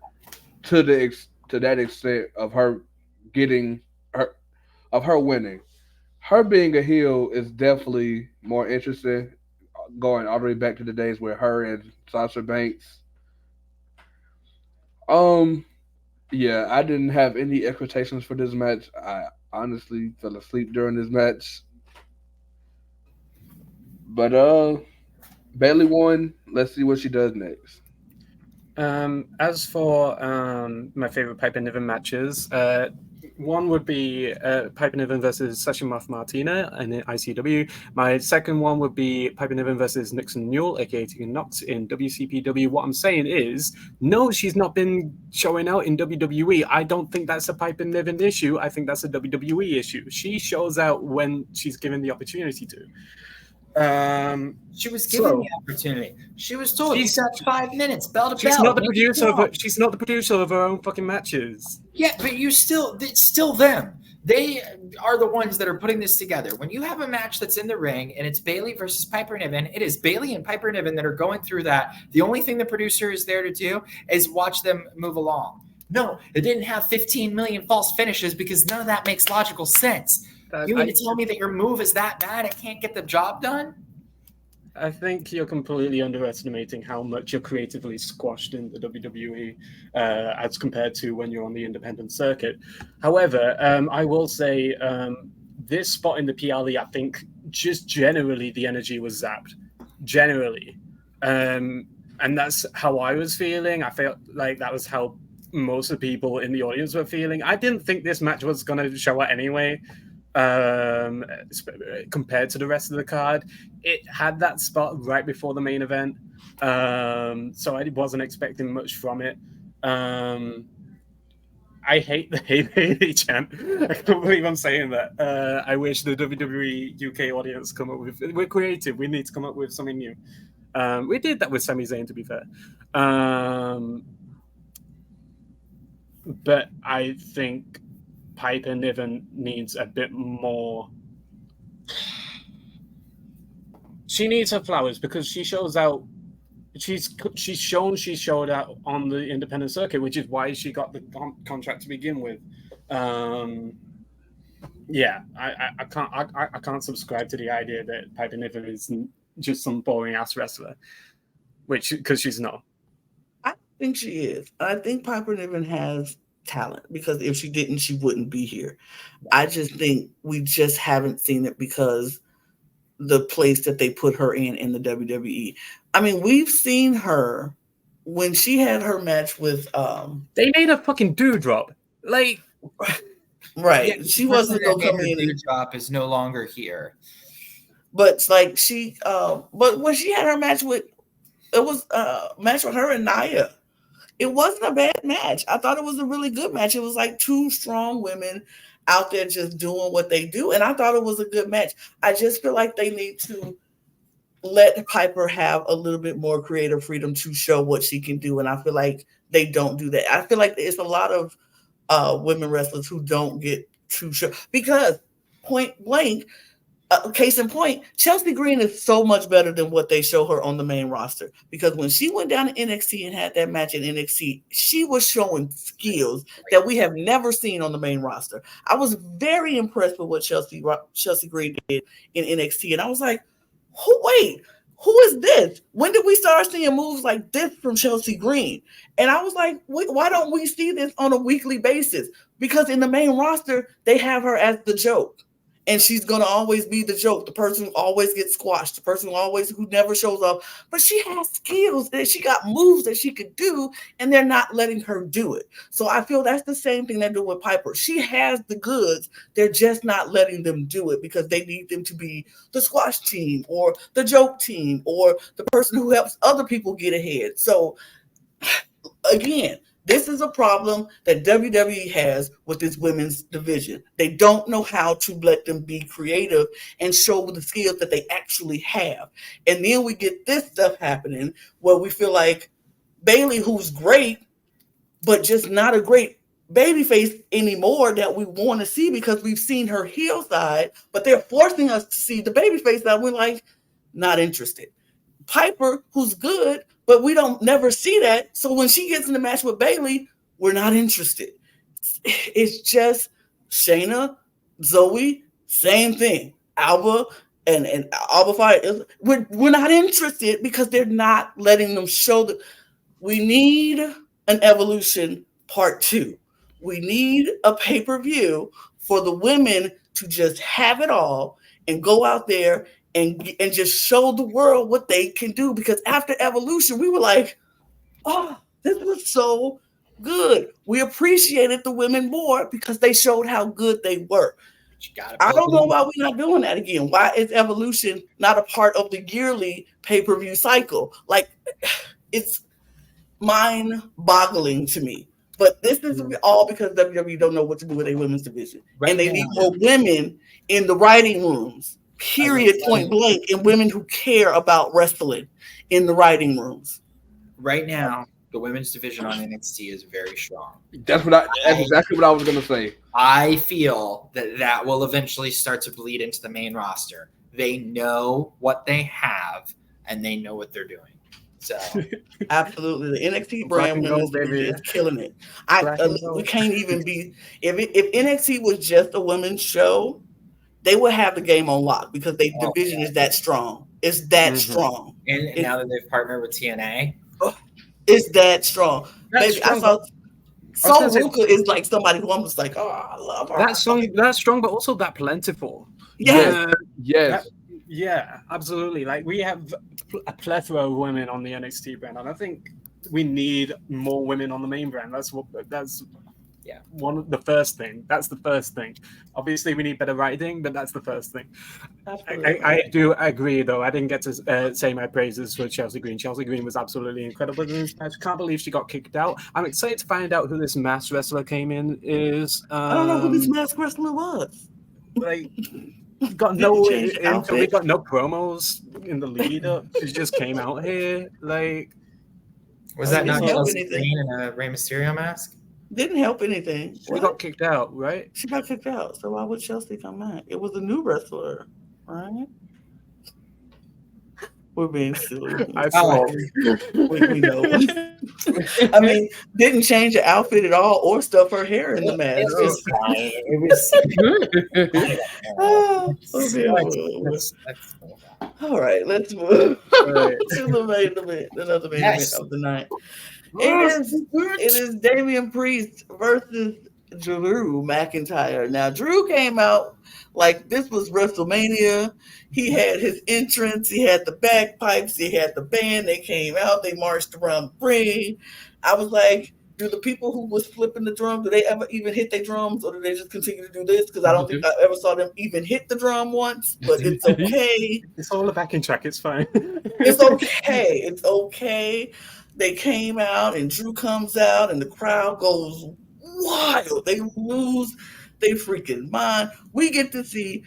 to that extent of her winning. Her being a heel is definitely more interesting, going all the way back to the days where her and Sasha Banks. Yeah, I didn't have any expectations for this match. I honestly fell asleep during this match. But Bailey won. Let's see what she does next. As for my favorite Piper Niven matches, one would be Piper Niven versus Sasha Martina in ICW. My second one would be Piper Niven versus Nixon Newell, aka Tegan Knox, in WCPW. What I'm saying is, no, she's not been showing out in WWE. I don't think that's a Piper Niven issue. I think that's a WWE issue. She shows out when she's given the opportunity to. She was given So the opportunity. She was told, "You she's got 5 minutes, bell to she's bell." not the Make it producer of long. she's not the producer of her own fucking matches. Yeah, but it's still them. They are the ones that are putting this together. When you have a match that's in the ring and it's Bayley versus Piper Niven, it is Bayley and Piper Niven that are going through that. The only thing the producer is there to do is watch them move along. No, it didn't have 15 million false finishes because none of that makes logical sense. You mean to tell me that your move is that bad it can't get the job done? I think you're completely underestimating how much you're creatively squashed in the WWE as compared to when you're on the independent circuit. However, I will say this spot in the PLE, I think just generally the energy was zapped. Generally. And that's how I was feeling. I felt like that was how most of the people in the audience were feeling. I didn't think this match was going to show up anyway. Compared to the rest of the card, it had that spot right before the main event, so I wasn't expecting much from it. I hate the Hey Baby chant. I can't believe I'm saying that. I wish the WWE UK audience come up with. We're creative. We need to come up with something new. We did that with Sami Zayn, to be fair. But I think Piper Niven needs a bit more. She needs her flowers because she shows out. She's showed out on the independent circuit, which is why she got the contract to begin with. Yeah, I can't subscribe to the idea that Piper Niven is just some boring ass wrestler, which because she's not. I think she is. I think Piper Niven has talent because if she didn't, she wouldn't be here. I just think we just haven't seen it because the place that they put her in the WWE. I mean, we've seen her when she had her match with They made a fucking dewdrop. Like right. Yeah, she wasn't gonna come in. The drop is no longer here. But it's like she but when she had her match with it was a match with her and Nia. It wasn't a bad match. I thought it was a really good match. It was like two strong women out there just doing what they do. And I thought it was a good match. I just feel like they need to let Piper have a little bit more creative freedom to show what she can do. And I feel like they don't do that. I feel like it's a lot of women wrestlers who don't get to show because point blank, case in point, Chelsea Green is so much better than what they show her on the main roster. Because when she went down to NXT and had that match in NXT, she was showing skills that we have never seen on the main roster. I was very impressed with what Chelsea Green did in NXT. And I was like, who is this? When did we start seeing moves like this from Chelsea Green? And I was like, why don't we see this on a weekly basis? Because in the main roster, they have her as the joke. And she's going to always be the joke, the person who always gets squashed, the person who never shows up. But she has skills and she got moves that she could do, and they're not letting her do it. So I feel that's the same thing they're doing with Piper. She has the goods. They're just not letting them do it because they need them to be the squash team or the joke team or the person who helps other people get ahead. So again, this is a problem that WWE has with this women's division. They don't know how to let them be creative and show the skills that they actually have. And then we get this stuff happening where we feel like Bayley, who's great, but just not a great babyface anymore that we want to see because we've seen her heel side, but they're forcing us to see the babyface that we're like, not interested. Piper, who's good, but we don't never see that. So when she gets in the match with Bayley, we're not interested. It's just Shayna, Zoe, same thing. Alba and Alba Fire. We're not interested because they're not letting them show that we need an Evolution Part 2. We need a pay-per-view for the women to just have it all and go out there and just show the world what they can do. Because after Evolution, we were like, oh, this was so good. We appreciated the women more because they showed how good they were. I don't know why we're not doing that again. Why is Evolution not a part of the yearly pay-per-view cycle? Like, it's mind-boggling to me. But this is all because WWE don't know what to do with a women's division. Right, and they need more women in the writing rooms. period, point blank, and women who care about wrestling in the writing rooms. Right now, the women's division on NXT is very strong. That's exactly what I was gonna say. I feel that will eventually start to bleed into the main roster. They know what they have and they know what they're doing. So absolutely, the NXT Black brand and gold, women's division baby. is killing it. Black and gold. We can't even be if NXT was just a women's show, they would have the game on lock because their division is that strong. It's that strong. And now that they've partnered with TNA, it's that strong. That's Baby, I strong, saw Ruka is like somebody who I'm just like, oh, I love her. That's strong, but also that plentiful. Yes. Yes. Yeah, absolutely. Like we have a plethora of women on the NXT brand, and I think we need more women on the main brand. That's the first thing. That's the first thing. Obviously, we need better writing, but that's the first thing. I do agree, though. I didn't get to say my praises for Chelsea Green. Chelsea Green was absolutely incredible in this match. Can't believe she got kicked out. I'm excited to find out who this masked wrestler came in is. I don't know who this masked wrestler was. Like, we got no promos in the lead up. She just came out here. Like, was that not Chelsea Green in a Rey Mysterio mask? Didn't help anything. She got kicked out, right? She got kicked out. So why would Chelsea come back? It was a new wrestler, right? We're being silly. I saw. We know. I mean, didn't change the outfit at all or stuff her hair in the mask. All right, let's move to the main event, another main event of the night. It is Damian Priest versus Drew McIntyre. Now, Drew came out like this was WrestleMania. He had his entrance. He had the bagpipes. He had the band. They came out. They marched around the ring. I was like, do the people who was flipping the drum, do they ever even hit their drums, or do they just continue to do this? Because I don't think I ever saw them even hit the drum once, but it's okay. It's all a backing track. It's fine. It's okay. It's okay. They came out, and Drew comes out, and the crowd goes wild. They lose their freaking mind. We get to see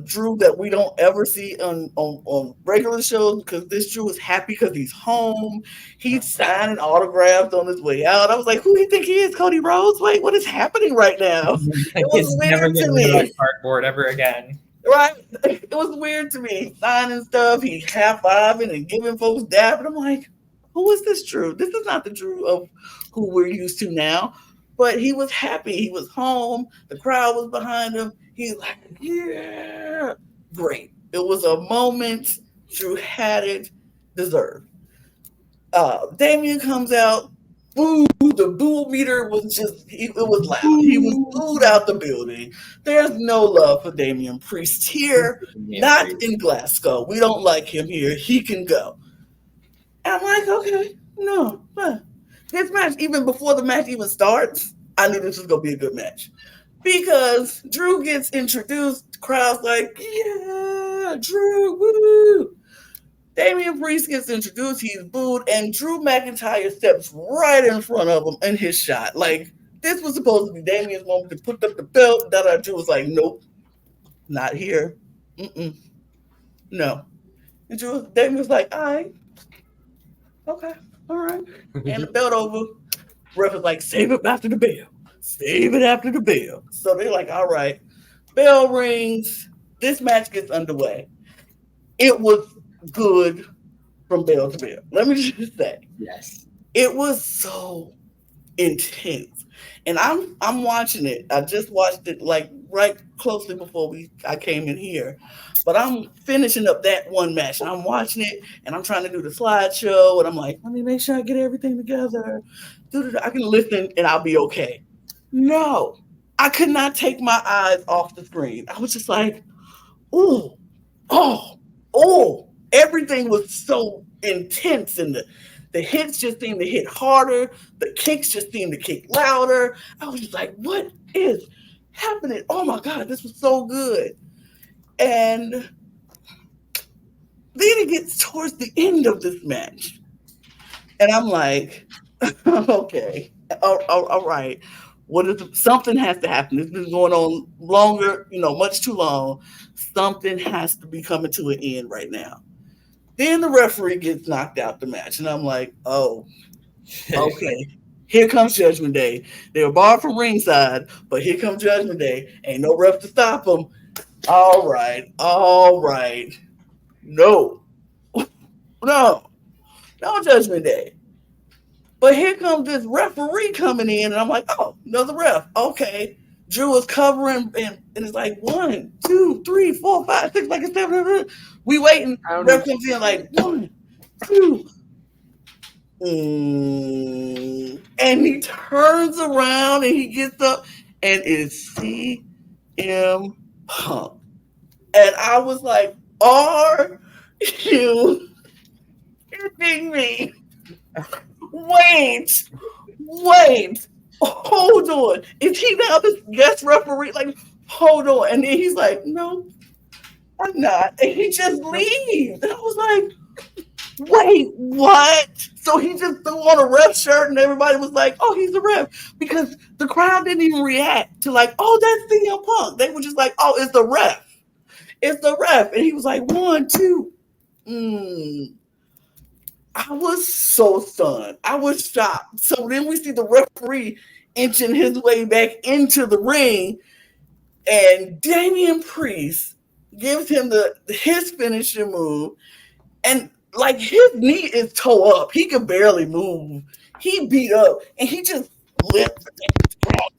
Drew that we don't ever see on regular shows because this Drew is happy because he's home. He's signing autographs on his way out. I was like, who do you think he is, Cody Rhodes? Wait, what is happening right now? It was weird to me. Cardboard ever again. Right? It was weird to me. Signing stuff, he's half-fiving and giving folks dap. And I'm like, who is this Drew? This is not the Drew of who we're used to now. But he was happy. He was home. The crowd was behind him. He's like, yeah, great. It was a moment Drew had it deserved. Damian comes out. Boo! The boo meter was it was loud. He was booed out the building. There's no love for Damian Priest here. Not in Glasgow. We don't like him here. He can go. And I'm like, okay, no. This match, even before the match even starts, I knew this was going to be a good match. Because Drew gets introduced, the crowd's like, yeah, Drew, woo. Damian Priest gets introduced, he's booed, and Drew McIntyre steps right in front of him in his shot. Like, this was supposed to be Damian's moment to put up the belt. Drew was like, nope, not here. No. And Damian was like, all right. Okay, all right. And the belt over. Ref is like, save it after the bell. Save it after the bell. So they're like, all right. Bell rings. This match gets underway. It was good from bell to bell. Let me just say. Yes. It was so intense. And I'm watching it. I just watched it like right closely before I came in here. But I'm finishing up that one match. And I'm watching it and I'm trying to do the slideshow. And I'm like, let me make sure I get everything together. I can listen and I'll be okay. No, I could not take my eyes off the screen. I was just like, oh. Everything was so intense. And the hits just seemed to hit harder. The kicks just seemed to kick louder. I was just like, what is happening? Oh my God, this was so good. And then it gets towards the end of this match. And I'm like, okay, all right. Something has to happen. It's been going on longer, much too long. Something has to be coming to an end right now. Then the referee gets knocked out the match, and I'm like, oh, okay. Here comes Judgment Day. They were barred from ringside, but here comes Judgment Day. Ain't no ref to stop them. All right. No, no Judgment Day. But here comes this referee coming in, and I'm like, oh, another ref. Okay. Drew is covering, and it's like 1, 2, 3, 4, 5, 6, like it's 7. We waiting. Ref comes in like 1, 2. And he turns around and he gets up, and it's CM Punk. And I was like, are you kidding me? Wait, hold on. Is he now the guest referee? Like, hold on. And then he's like, no, I'm not. And he just leaves. And I was like, wait, what? So he just threw on a ref shirt and everybody was like, oh, he's a ref. Because the crowd didn't even react to like, oh, that's CM Punk. They were just like, oh, it's the ref. It's the ref. And he was like, 1, 2. I was so stunned. I was shocked. So then we see the referee inching his way back into the ring, and Damian Priest gives him his finishing move, and like his knee is toe up. He could barely move. He beat up, and he just lifts back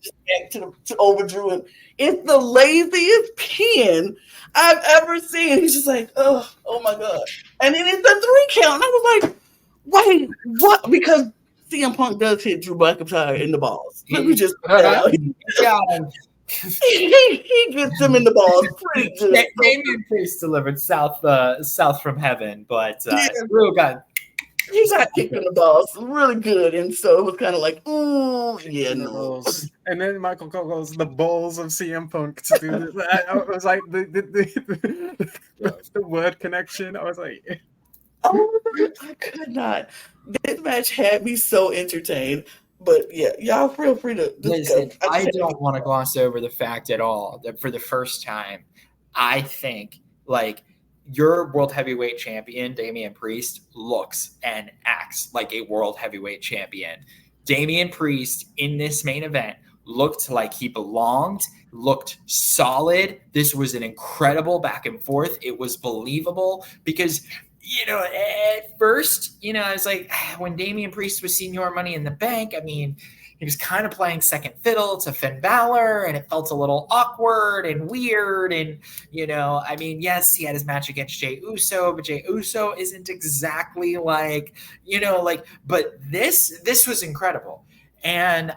to over Drew. And it's the laziest pin I've ever seen. He's just like, oh my God. And then it's a 3 count. And I was like, wait, what? Because CM Punk does hit Drew McIntyre in the balls. Let me just he gets him in the balls pretty good. Damian Priest delivered south from heaven, but Drew got kicked in the balls really good, and so it was kind of like, no. And then Michael Cole goes, the balls of CM Punk to do this. I was like, the word connection. I was like, oh, I could not. This match had me so entertained. But yeah, y'all feel free to listen. I don't want to gloss over the fact at all that for the first time, I think like your world heavyweight champion, Damian Priest, looks and acts like a world heavyweight champion. Damian Priest in this main event looked like he belonged, looked solid. This was an incredible back and forth. It was believable because, at first, I was like, when Damian Priest was Senior Money in the Bank, I mean, he was kind of playing second fiddle to Finn Balor, and it felt a little awkward and weird. And, yes, he had his match against Jey Uso, but Jey Uso isn't exactly like, but this was incredible. And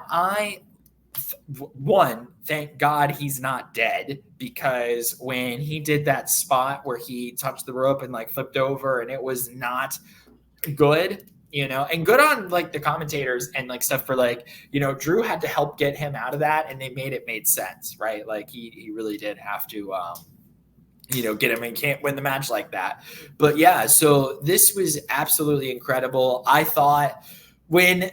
thank God he's not dead, because when he did that spot where he touched the rope and like flipped over and it was not good, and good on like the commentators and like stuff for like, Drew had to help get him out of that, and they made sense, right? Like he really did have to, get him, and can't win the match like that. But yeah, so this was absolutely incredible. I thought when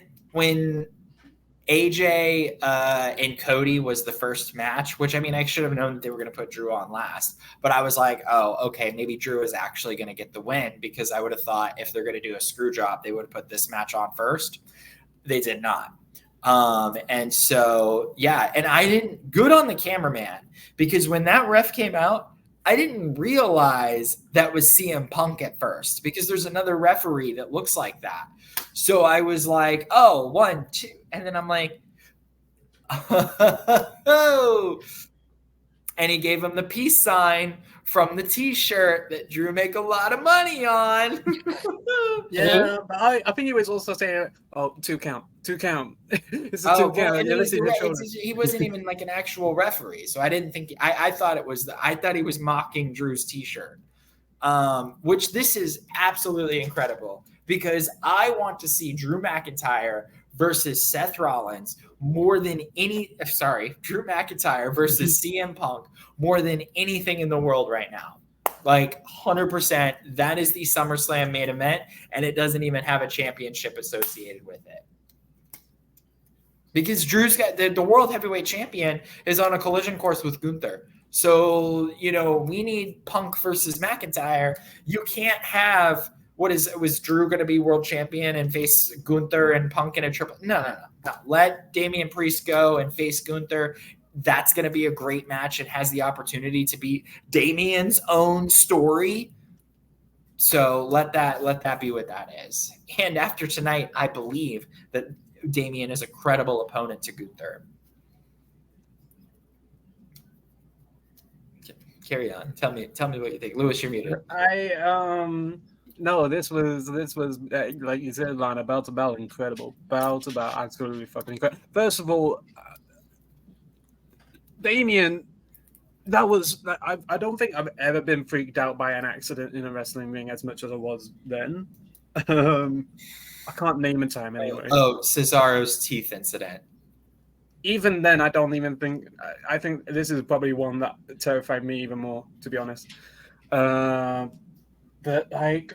AJ and Cody was the first match, which I should have known that they were going to put Drew on last, but I was like, oh, okay, maybe Drew is actually going to get the win, because I would have thought if they're going to do a screw job, they would have put this match on first. They did not. And so, yeah, and good on the cameraman, because when that ref came out, I didn't realize that was CM Punk at first, because there's another referee that looks like that. So I was like, oh, 1, 2. And then I'm like, oh. And he gave him the peace sign from the T-shirt that Drew make a lot of money on. Yeah, but I think he was also saying, oh, 2 count. It's a 2 count. He wasn't even like an actual referee. So I didn't think, I thought he was mocking Drew's T-shirt, which this is absolutely incredible, because I want to see Drew McIntyre versus Seth Rollins Drew McIntyre versus CM Punk more than anything in the world right now. Like 100%, that is the SummerSlam main event, and it doesn't even have a championship associated with it. because Drew's got the world heavyweight champion is on a collision course with Gunther. So, we need Punk versus McIntyre. You can't have was Drew going to be world champion and face Gunther and Punk in a triple? No. Let Damian Priest go and face Gunther. That's going to be a great match. It has the opportunity to be Damian's own story. So let that be what that is. And after tonight, I believe that Damian is a credible opponent to Gunther. Carry on. Tell me what you think. Lewis, you're muted. No, this was like you said, Lana, bell to bell, incredible. Bell to bell, absolutely fucking incredible. First of all, Damien, I don't think I've ever been freaked out by an accident in a wrestling ring as much as I was then. I can't name a time anyway. Oh, Cesaro's teeth incident. Even then, I don't even think. I think this is probably one that terrified me even more, to be honest. But I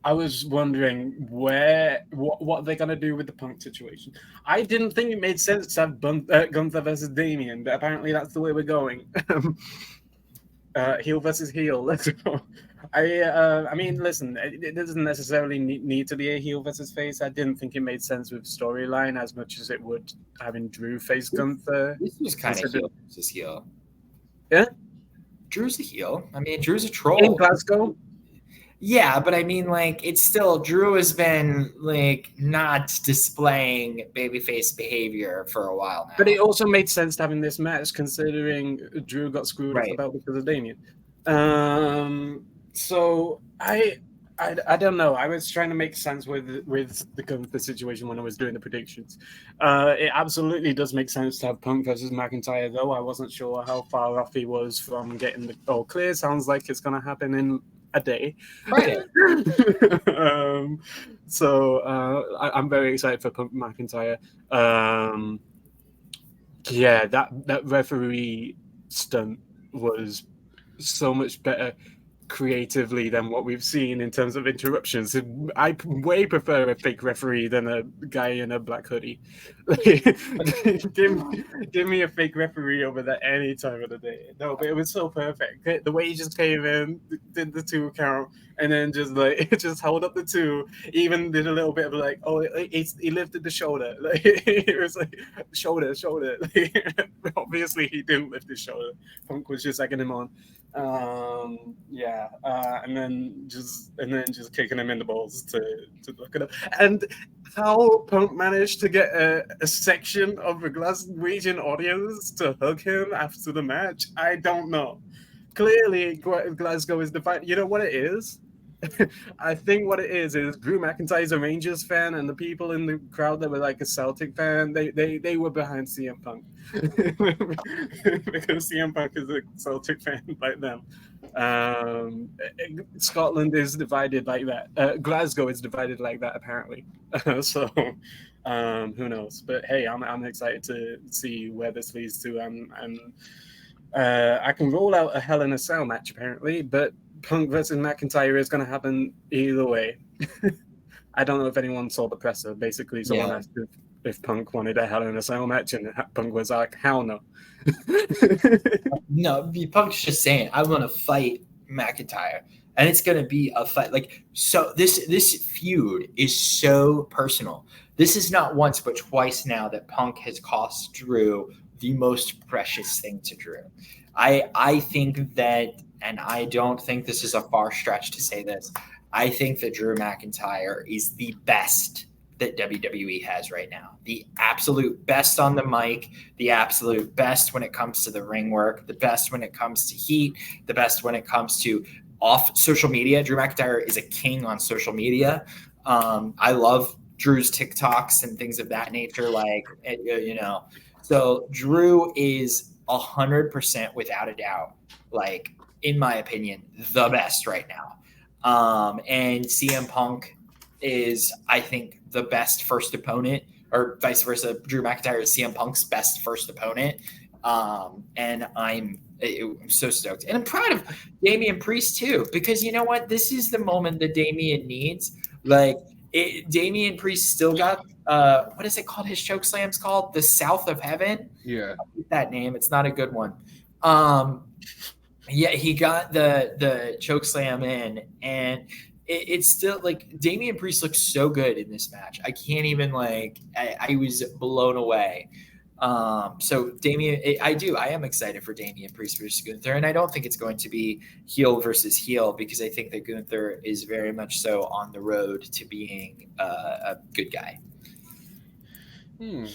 was wondering what they're gonna do with the Punk situation. I didn't think it made sense to have Gunther versus Damien, but apparently that's the way we're going. Heel versus heel. Let's go. I mean, listen, it doesn't necessarily need to be a heel versus face. I didn't think it made sense with storyline as much as it would having Drew face Gunther. This was kind of heel versus heel. Yeah? Drew's a heel. I mean, Drew's a troll. In Glasgow? Yeah, but I mean, it's still, Drew has been, not displaying babyface behavior for a while now. But it also made sense having this match, considering Drew got screwed off the belt because of Damien. So I don't know. I was trying to make sense with the Gunther situation when I was doing the predictions. It absolutely does make sense to have Punk versus McIntyre, though. I wasn't sure how far off he was from getting the all clear. Sounds like it's going to happen in a day. Right. I'm very excited for Punk McIntyre. Yeah, that referee stunt was so much better creatively than what we've seen in terms of interruptions. I way prefer a fake referee than a guy in a black hoodie. give me a fake referee over there any time of the day. No, but it was so perfect. The way he just came in, did the 2 count, and then just held up the 2. Even did a little bit of he lifted the shoulder. It was shoulder. Obviously he didn't lift his shoulder. Punk was just egging him on. And then just kicking him in the balls to look it up. And how Punk managed to get a section of the Glaswegian audience to hug him after the match, I don't know. Clearly, Glasgow is divided. You know what it is? I think what it is Drew McIntyre's a Rangers fan, and the people in the crowd that were a Celtic fan, they were behind CM Punk because CM Punk is a Celtic fan like them. Scotland is divided like that. Glasgow is divided like that, apparently. So who knows? But hey, I'm excited to see where this leads to. And I can roll out a Hell in a Cell match apparently, but Punk versus McIntyre is going to happen either way. I don't know if anyone saw the presser. Basically, someone asked if Punk wanted a Hell in a Cell match, and Punk was like, hell no. No, Punk's just saying, I want to fight McIntyre. And it's going to be a fight. So this feud is so personal. This is not once but twice now that Punk has cost Drew the most precious thing to Drew. I think that, and I don't think this is a far stretch to say this, I think that Drew McIntyre is the best that WWE has right now. The absolute best on the mic, the absolute best when it comes to the ring work, the best when it comes to heat, the best when it comes to off social media. Drew McIntyre is a king on social media. I love Drew's TikToks and things of that nature. So Drew is 100% without a doubt, in my opinion, the best right now. And CM Punk is, I think, the best first opponent, or vice versa. Drew McIntyre is CM Punk's best first opponent. And I'm so stoked. And I'm proud of Damian Priest too, because you know what? This is the moment that Damian needs. Damian Priest still got what is it called? His choke slam's called the South of Heaven. Yeah. I'll keep that name. It's not a good one. Yeah, he got the choke slam in, and it's still like Damian Priest looks so good in this match. I can't even I was blown away. So Damian, I am excited for Damian Priest versus Gunther, and I don't think it's going to be heel versus heel because I think that Gunther is very much so on the road to being a good guy. I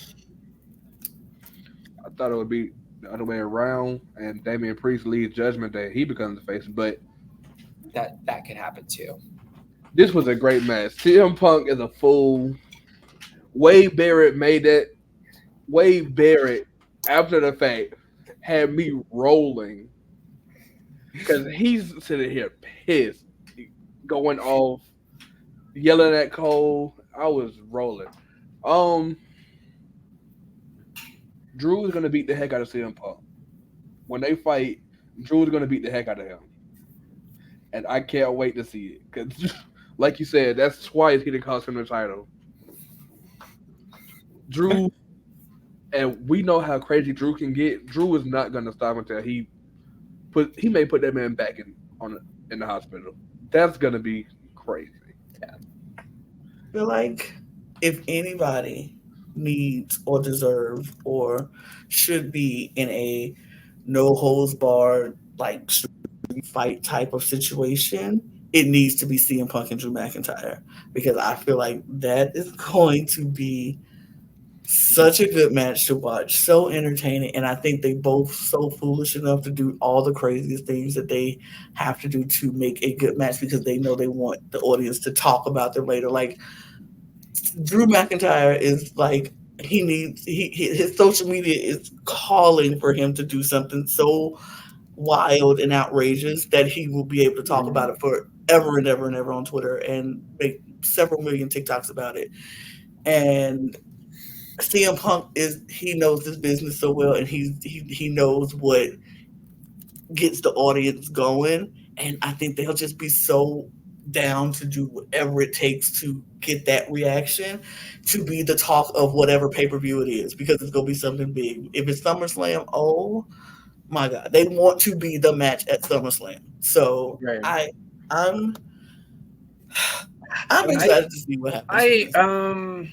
thought it would be the other way around, and Damian Priest leads Judgment Day. He becomes the face, but that could happen too. This was a great match. CM Punk is a fool. Wade Barrett made that. Wade Barrett, after the fact, had me rolling because he's sitting here pissed, going off, yelling at Cole. I was rolling. Drew is gonna beat the heck out of CM Punk. When they fight, Drew is gonna beat the heck out of him, and I can't wait to see it. Because, like you said, that's twice he did cost him the title. Drew. And we know how crazy Drew can get. Drew is not going to stop until he may put that man back in the hospital. That's going to be crazy. Yeah. I feel like if anybody needs or deserves or should be in a no holds barred fight type of situation, it needs to be CM Punk and Drew McIntyre, because I feel like that is going to be such a good match to watch, so entertaining, and I think they both so foolish enough to do all the craziest things that they have to do to make a good match because they know they want the audience to talk about them later. Like Drew McIntyre is like his social media is calling for him to do something so wild and outrageous that he will be able to talk about it forever and ever and ever on Twitter and make several million TikToks about it. And CM Punk he knows this business so well, and he knows what gets the audience going, and I think they'll just be so down to do whatever it takes to get that reaction to be the talk of whatever pay-per-view it is, because it's gonna be something big. If it's SummerSlam, oh my God, they want to be the match at SummerSlam. So right. I'm excited to see what happens.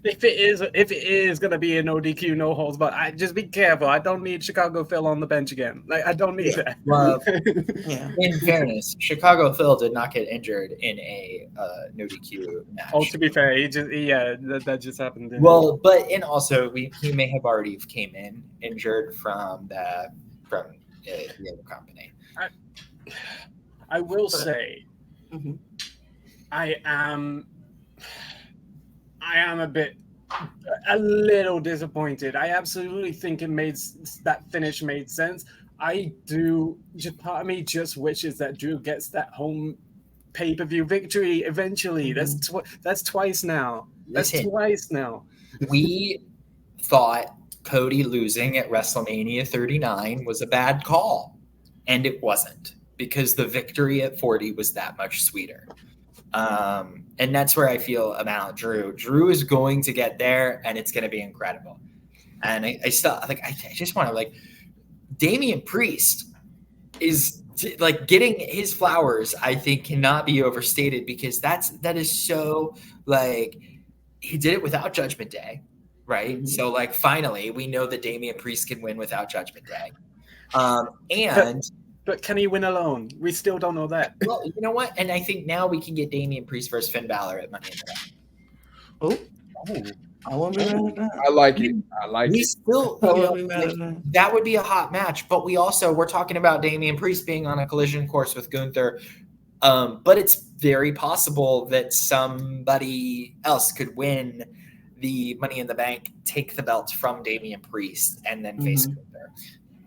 If it is gonna be a no DQ, no holds, but I just be careful. I don't need Chicago Phil on the bench again. Like I don't need that. Well, in fairness, Chicago Phil did not get injured in a no DQ match. Oh, to be fair, that just happened. Well, but and also he may have already came in injured from the other company. I will say, I am a little disappointed. I absolutely think that finish made sense. Part of me just wishes that Drew gets that home pay-per-view victory eventually. That's twice now. Twice now. We thought Cody losing at WrestleMania 39 was a bad call, and it wasn't, because the victory at 40 was that much sweeter. And that's where I feel about Drew. Drew is going to get there, and it's going to be incredible. And I still I just want to Damian Priest is getting his flowers. I think cannot be overstated, because that is so he did it without Judgment Day, right? Mm-hmm. So finally we know that Damian Priest can win without Judgment Day, But can he win alone? We still don't know that. Well, you know what? And I think now we can get Damian Priest versus Finn Balor at Money in the Bank. I won't be mad at that. I like it. We still, that would be a hot match. But we're talking about Damian Priest being on a collision course with Gunther. But it's very possible that somebody else could win the Money in the Bank, take the belt from Damian Priest, and then face Gunther.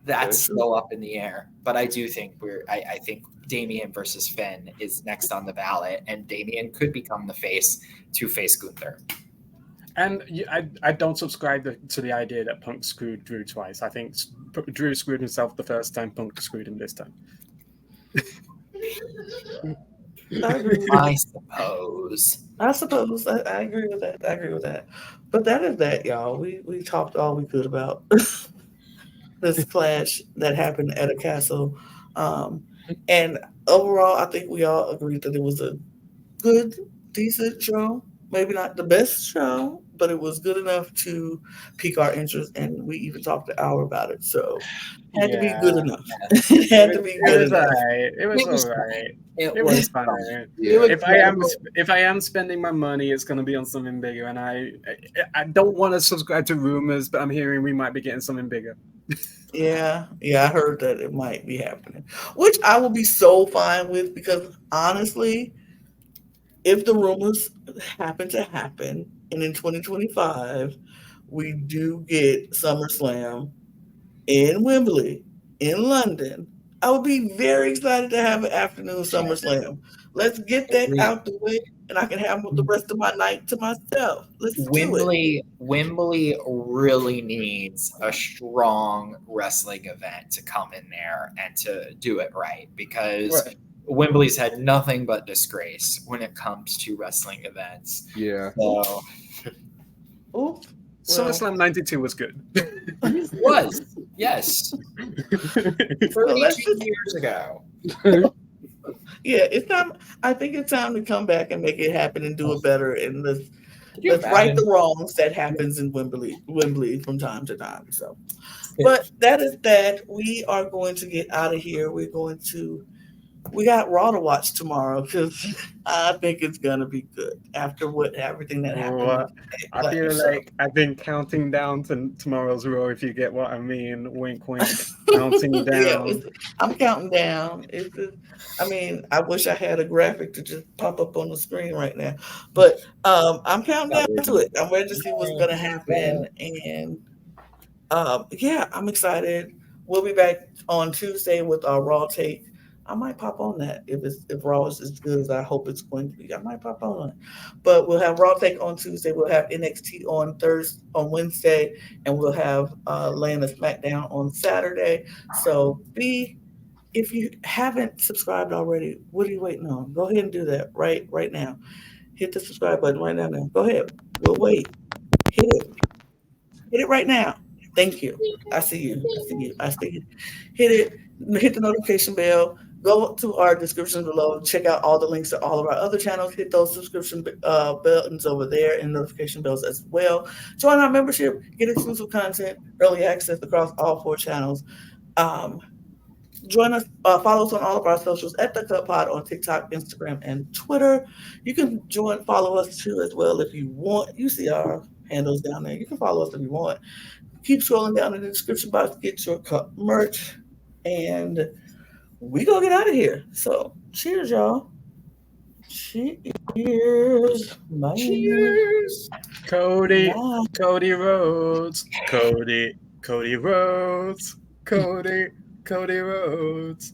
That's still up in the air, but I do think I think Damian versus Finn is next on the ballot, and Damian could become the face to face Gunther. And I don't subscribe to the idea that Punk screwed Drew twice. I think Drew screwed himself the first time. Punk screwed him this time. I suppose. I suppose I agree with that. I agree with that. But that is that, y'all. We talked all we could about this clash that happened at a castle. Um, and overall, I think we all agreed that it was a good, decent show. Maybe not the best show, but it was good enough to pique our interest. And we even talked an hour about it. So it had to be Yeah, good enough. Yes. It had to be it good was enough. alright. It was It was alright. It It was was fine. fun. Yeah. If I am spending my money, it's gonna be on something bigger, and I don't want to subscribe to rumors, but I'm hearing we might be getting something bigger. Yeah, yeah, I heard that it might be happening, which I will be so fine with because honestly, if the rumors happen to happen and in 2025 we do get SummerSlam in Wembley, in London, I would be very excited to have an afternoon SummerSlam. Let's get that Agreed. out the way and I can have the rest of my night to myself. Let's do it. Wembley really needs a strong wrestling event to come in there and to do it right because Right. Wembley's had nothing but disgrace when it comes to wrestling events. Yeah. So Oops. Well, SummerSlam '92 was good. it was, yes, so let's 32 just years ago. yeah, it's time. I think it's time to come back and make it happen and do it better. And Could you let's right imagine? the wrongs that happens in Wembley from time to time. So, but that is that. We are going to get out of here. We got Raw to watch tomorrow because I think it's gonna be good after everything that happened Oh, with I Clash. feel So. like I've been counting down to tomorrow's Raw, if you get what I mean. Wink, wink. Counting Yeah, down. I'm counting down. I mean, I wish I had a graphic to just pop up on the screen right now, but I'm counting down to it. I'm ready to see what's gonna happen, and yeah, I'm excited. We'll be back on Tuesday with our Raw take. I might pop on that if Raw is as good as I hope it's going to be. I might pop on it, but we'll have Raw take on Tuesday. We'll have NXT on Wednesday, and we'll have Lana SmackDown on Saturday. So if you haven't subscribed already, what are you waiting on? Go ahead and do that right now. Hit the subscribe button right now. Go ahead. We'll wait. Hit it. Hit it right now. Thank you. I see you. I see you. I see you. Hit it. Hit the notification bell. Go to our description below. Check out all the links to all of our other channels. Hit those subscription buttons over there and notification bells as well. Join our membership. Get exclusive content, early access across all 4 channels. Join us, follow us on all of our socials at the Cup Pod on TikTok, Instagram, and Twitter. You can follow us too as well if you want. You see our handles down there. You can follow us if you want. Keep scrolling down in the description box, get your cup merch, and we gonna get out of here. So cheers, y'all. Cheers. Bye. Cheers. Cody, Bye. Cody Rhodes, Cody Rhodes, Cody Rhodes.